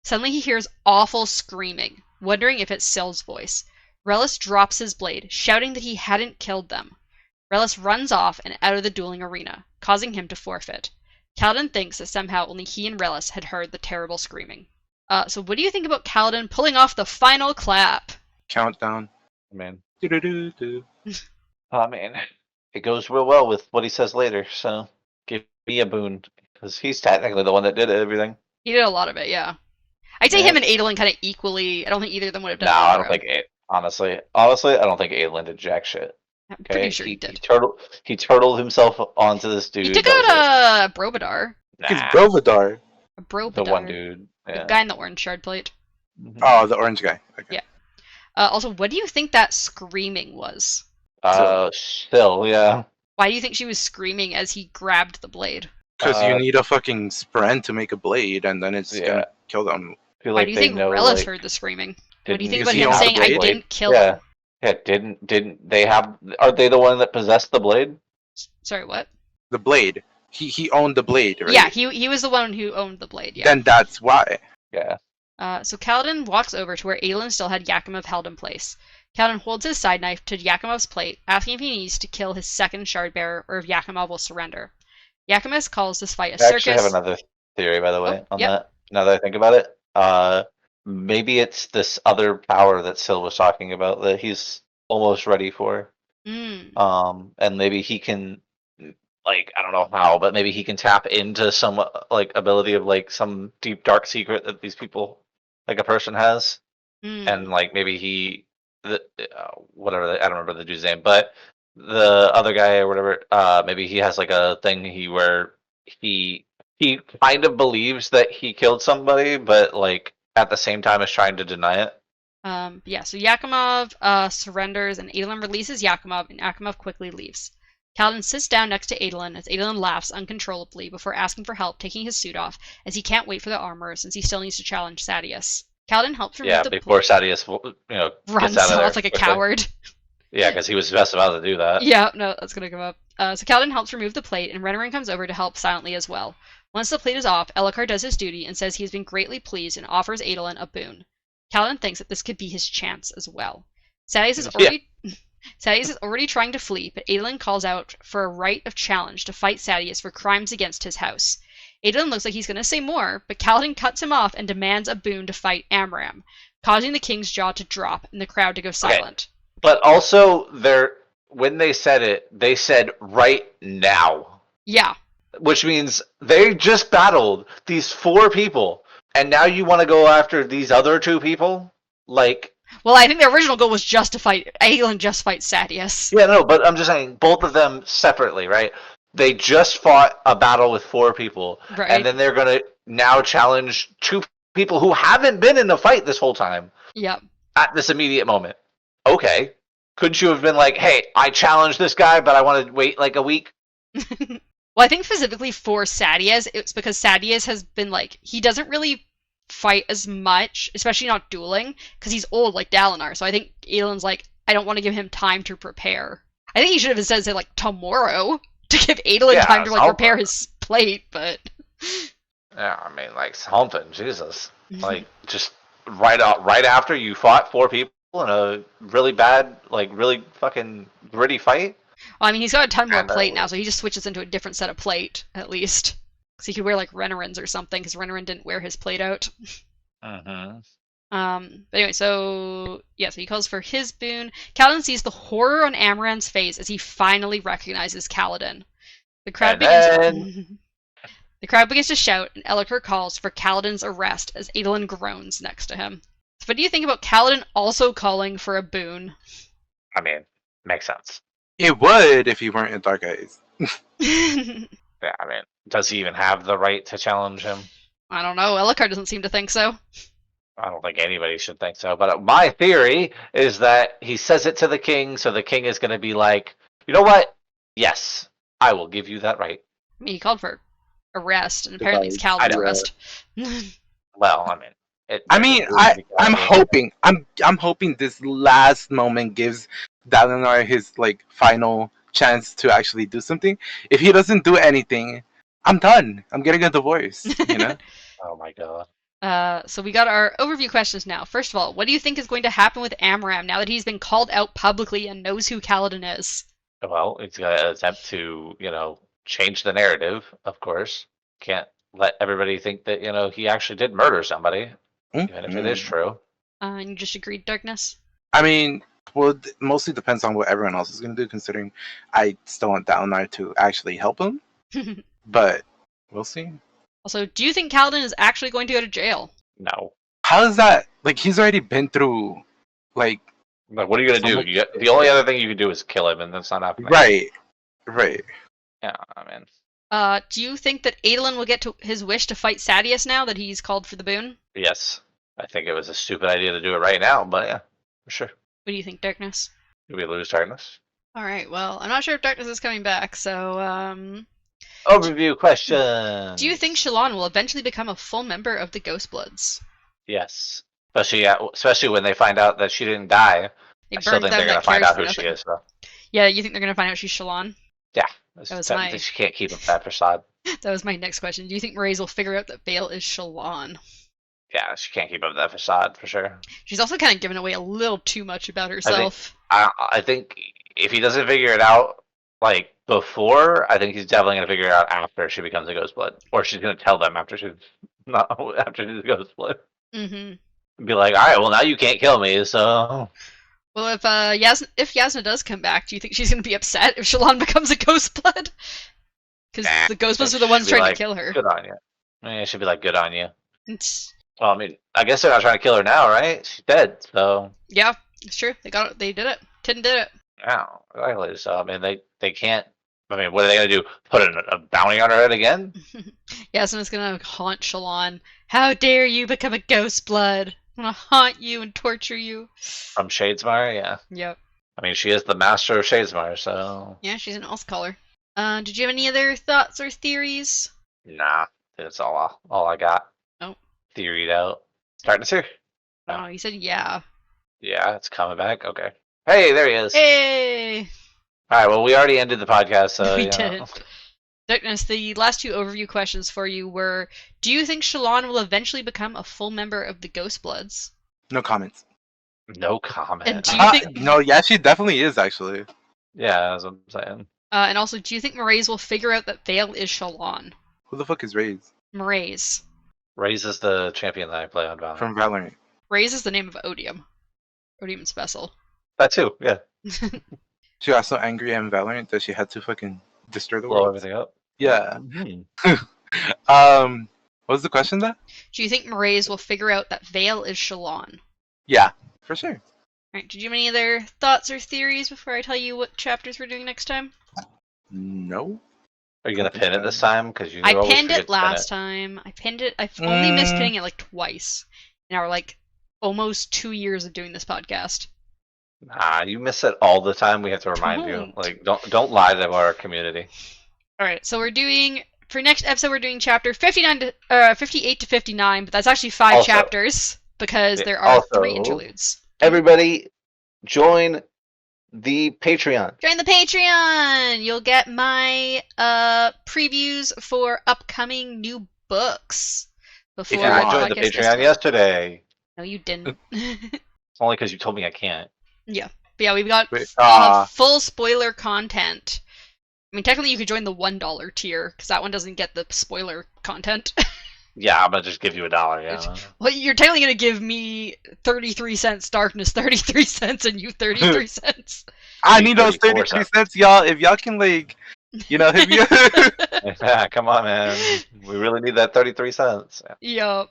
Suddenly he hears awful screaming, wondering if it's Syl's voice. Relis drops his blade, shouting that he hadn't killed them. Relis runs off and out of the dueling arena, causing him to forfeit. Kaladin thinks that somehow only he and Relis had heard the terrible screaming. So what do you think about Kaladin pulling off the final clap? Countdown. I mean, Do-do-do-do. I mean, it goes real well with what he says later, so give me a boon. Because he's technically the one that did everything. He did a lot of it, yeah. I'd say Yeah. him and Adolin kind of equally. I don't think either of them would have done No, it. I don't think honestly, I don't think Aelin did jack shit. I'm Okay, pretty sure he did. He turtled himself onto this dude. He took that was out Brobadar. like, It's nah, Brovadar. A Brobadar. the one dude. The Yeah. guy in the orange shard plate. Mhm. Oh, the orange guy. Okay. Yeah. Also, what do you think that screaming was? Still, yeah. Why do you think she was screaming as he grabbed the blade? Because you Uh, need a fucking sprint to make a blade, and then it's Yeah. gonna kill them. I feel Why like do you they think know, Relis like, heard the screaming? What do you didn't- think Is about he him on the saying, "I blade? didn't kill Yeah. him"? Yeah, didn't they have? Are they the one that possessed the blade? Sorry, what? The blade. He owned the blade, right? Yeah, he was the one who owned the blade. Yeah. Then that's why. Yeah. So Kaladin walks over to where Aelin still had Yakimov held in place. Kaladin holds his side knife to Yakimov's plate, asking if he needs to kill his second Shardbearer or if Yakimov will surrender. Yakimov calls this fight a I actually have circus. another theory, by the way, Oh, on yep. that. Now that I think about it, maybe it's this other power that Syl was talking about that he's almost ready for. And maybe he can, like, I don't know how, but maybe he can tap into some like ability of like some deep dark secret that these people, like a person has, and like maybe he, whatever, I don't remember the dude's name, but the other guy or whatever, maybe he has like a thing where he kind of believes that he killed somebody, but like at the same time is trying to deny it. Yeah, so Yakimov surrenders and Adolin releases Yakimov, and Yakimov quickly leaves. Kaladin sits down next to Adolin as Adolin laughs uncontrollably before asking for help taking his suit off, as he can't wait for the armor since he still needs to challenge Sadius. Kaladin helps remove the Before Sadius, runs gets out of there off like a quickly. coward. Yeah, because he was just about to do that. Yeah, no, that's gonna come up. So Kaladin helps remove the plate, and Renarin comes over to help silently as well. Once the plate is off, Elhokar does his duty and says he has been greatly pleased and offers Adolin a boon. Kaladin thinks that this could be his chance as well. Sadius is already trying to flee, but Adolin calls out for a right of challenge to fight Sadius for crimes against his house. Adolin looks like he's going to say more, but Kaladin cuts him off and demands a boon to fight Amram, causing the king's jaw to drop and the crowd to go silent. But also, when they said it, they said right now. Yeah. Which means they just battled these 4 people, and now you want to go after these other 2 people? Like, Well, I think the original goal was just to fight Adolin, just fight Sadius. yeah, no, but I'm just saying, both of them separately, right? They just fought a battle with 4 people, Right. and then they're gonna now challenge 2 people who haven't been in a fight this whole time Yep. at this immediate moment. Okay, couldn't you have been like, hey, I challenged this guy, but I want to wait like a week? Well, I think specifically for Sadius, it's because Sadius has been like, he doesn't really fight as much, especially not dueling, because he's old like Dalinar. So I think Aelin's like, I don't want to give him time to prepare. I think he should have said like tomorrow to give Adolin time to like prepare his plate, but Yeah, I mean, like something, Jesus, like just right after you fought 4 people in a really bad, like really fucking gritty fight. Well, I mean, he's got a ton more And, plate now, so he just switches into a different set of plate, at least. Because he could wear, like, Renarin's or something, because Renarin didn't wear his plate out. Mm-hmm. But anyway, so he calls for his boon. Kaladin sees the horror on Amaran's face as he finally recognizes Kaladin. The crowd begins to shout, and Elhokar calls for Kaladin's arrest as Adolin groans next to him. So what do you think about Kaladin also calling for a boon? I mean, makes sense. It would if he weren't in Dark Eyes. Yeah, I mean, does he even have the right to challenge him? I don't know. Elhokar doesn't seem to think so. I don't think anybody should think so. But my theory is that he says it to the king, so the king is going to be like, you know what? Yes, I will give you that right. I mean, he called for arrest, and apparently it's I Kaladin's know. arrest. Well, I mean, I mean, I'm hoping. I'm hoping this last moment gives Dalinar his like final chance to actually do something. If he doesn't do anything, I'm done. I'm getting a divorce. You know. Oh my god. So we got our overview questions now. First of all, what do you think is going to happen with Amram now that he's been called out publicly and knows who Kaladin is? Well, he's gonna attempt to, change the narrative. Of course, can't let everybody think that he actually did murder somebody, even if it is true. And you just agreed, Darkness? I mean, well, it mostly depends on what everyone else is going to do, considering I still want Dalinar to actually help him. But we'll see. Also, do you think Kaladin is actually going to go to jail? No. How is that? Like, he's already been through, like... Like, what are you gonna do? The only other thing you can do is kill him, and that's not happening. Right. Yeah, I mean... Do you think that Adolin will get to his wish to fight Sadeas now that he's called for the boon? Yes. I think it was a stupid idea to do it right now, but yeah, for sure. What do you think, Darkness? Do we lose Darkness? Alright, well, I'm not sure if Darkness is coming back, so, Overview question. do you think Shallan will eventually become a full member of the Ghostbloods? Yes. Especially when they find out that she didn't die. They I still think they're going to find out who she is. So. Yeah, you think they're going to find out she's Shallan? Yeah. That was She can't keep up that facade. That was my next question. Do you think Mraize will figure out that Vale is Shallan? Yeah, she can't keep up that facade for sure. She's also kind of giving away a little too much about herself. I think if he doesn't figure it out, like, before, I think he's definitely going to figure it out after she becomes a Ghostblood. Or she's going to tell them after she's a Ghostblood. Mm-hmm. Be like, alright, well, now you can't kill me, so... Well, if Yasna does come back, do you think she's going to be upset if Shallan becomes a Ghostblood? Because the Ghostbloods are the ones trying to kill her. Good on you. Yeah, it should be like, good on you. It's... Well, I mean, I guess they're not trying to kill her now, right? She's dead, so... Yeah, it's true. They did it. Tin did it. Yeah, exactly. So, I mean, they can't... I mean, what are they going to do? Put a bounty on her head again? Yasna's going to haunt Shallan. How dare you become a Ghostblood? I'm going to haunt you and torture you. From Shadesmar, yeah. Yep. I mean, she is the master of Shadesmar, so... Yeah, she's an Allscaller. Did you have any other thoughts or theories? Nah, that's all I got. Oh. Theoried out. Starting to see. Oh, you said yeah. Yeah, it's coming back. Okay. Hey, there he is. Hey! Alright, well, we already ended the podcast, so... We did. Darkness, the last two overview questions for you were, do you think Shallan will eventually become a full member of the Ghostbloods? No comments. No comment. And do you think... No, yeah, she definitely is, actually. Yeah, that's what I'm saying. And also, do you think Mraize will figure out that Vale is Shallan? Who the fuck is Raze? Mraize. Raze is the champion that I play on Valorant. From Valorant. Raze is the name of Odium. Odium Special. That too, yeah. She got so angry in Valorant that she had to fucking destroy the Blow world. everything up. Yeah. What was the question then? Do you think Mraize will figure out that Vale is Shallan? Yeah, for sure. Alright, did you have any other thoughts or theories before I tell you what chapters we're doing next time? No. Are you gonna pin it this time? Because you I always pinned forget it to pin last time. I pinned it. I've only missed pinning it like twice in our like almost 2 years of doing this podcast. Nah, you miss it all the time. We have to remind you. Don't. Like, don't lie to our community. Alright, so we're doing, for next episode, we're doing chapter 58 to 59, but that's actually 5 Also- chapters because there are 3 also- interludes. Everybody, join the Patreon. Join the Patreon! You'll get my previews for upcoming new books. Before Yeah, I the joined the podcast gets Patreon started. yesterday. No, you didn't. It's only because you told me I can't. But yeah, we've got Wait, full spoiler content. I mean, technically you could join the $1 tier, because that one doesn't get the spoiler content. Yeah, I'm gonna just give you $1. Yeah. Well, you're technically going to give me 33 cents, Darkness 33 cents, and you 33 cents. I need those 34 33 cents, y'all. If y'all can, like, hit me up. Yeah, come on, man. We really need that 33 cents. Yeah.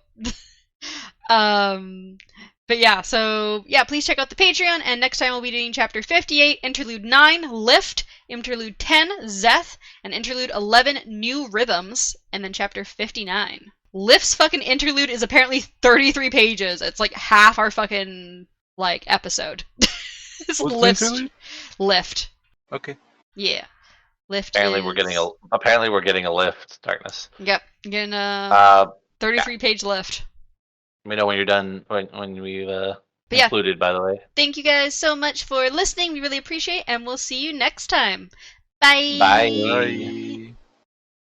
Yup. But yeah, so yeah, please check out the Patreon, and next time we'll be doing chapter 58, interlude 9, Lift, interlude 10, Zeth, and interlude 11, New Rhythms, and then chapter 59. Lift's fucking interlude is apparently 33 pages. It's like half our fucking, like, episode. It's What's the Lift. interlude? Lift. Okay. Yeah. Lift Apparently, is... we're getting a lift. Darkness. Yep, getting a Uh, 33-page lift. Let me know when you're done. When we've But yeah, concluded. By the way. thank you guys so much for listening. We really appreciate it, and we'll see you next time. Bye. Bye. Bye.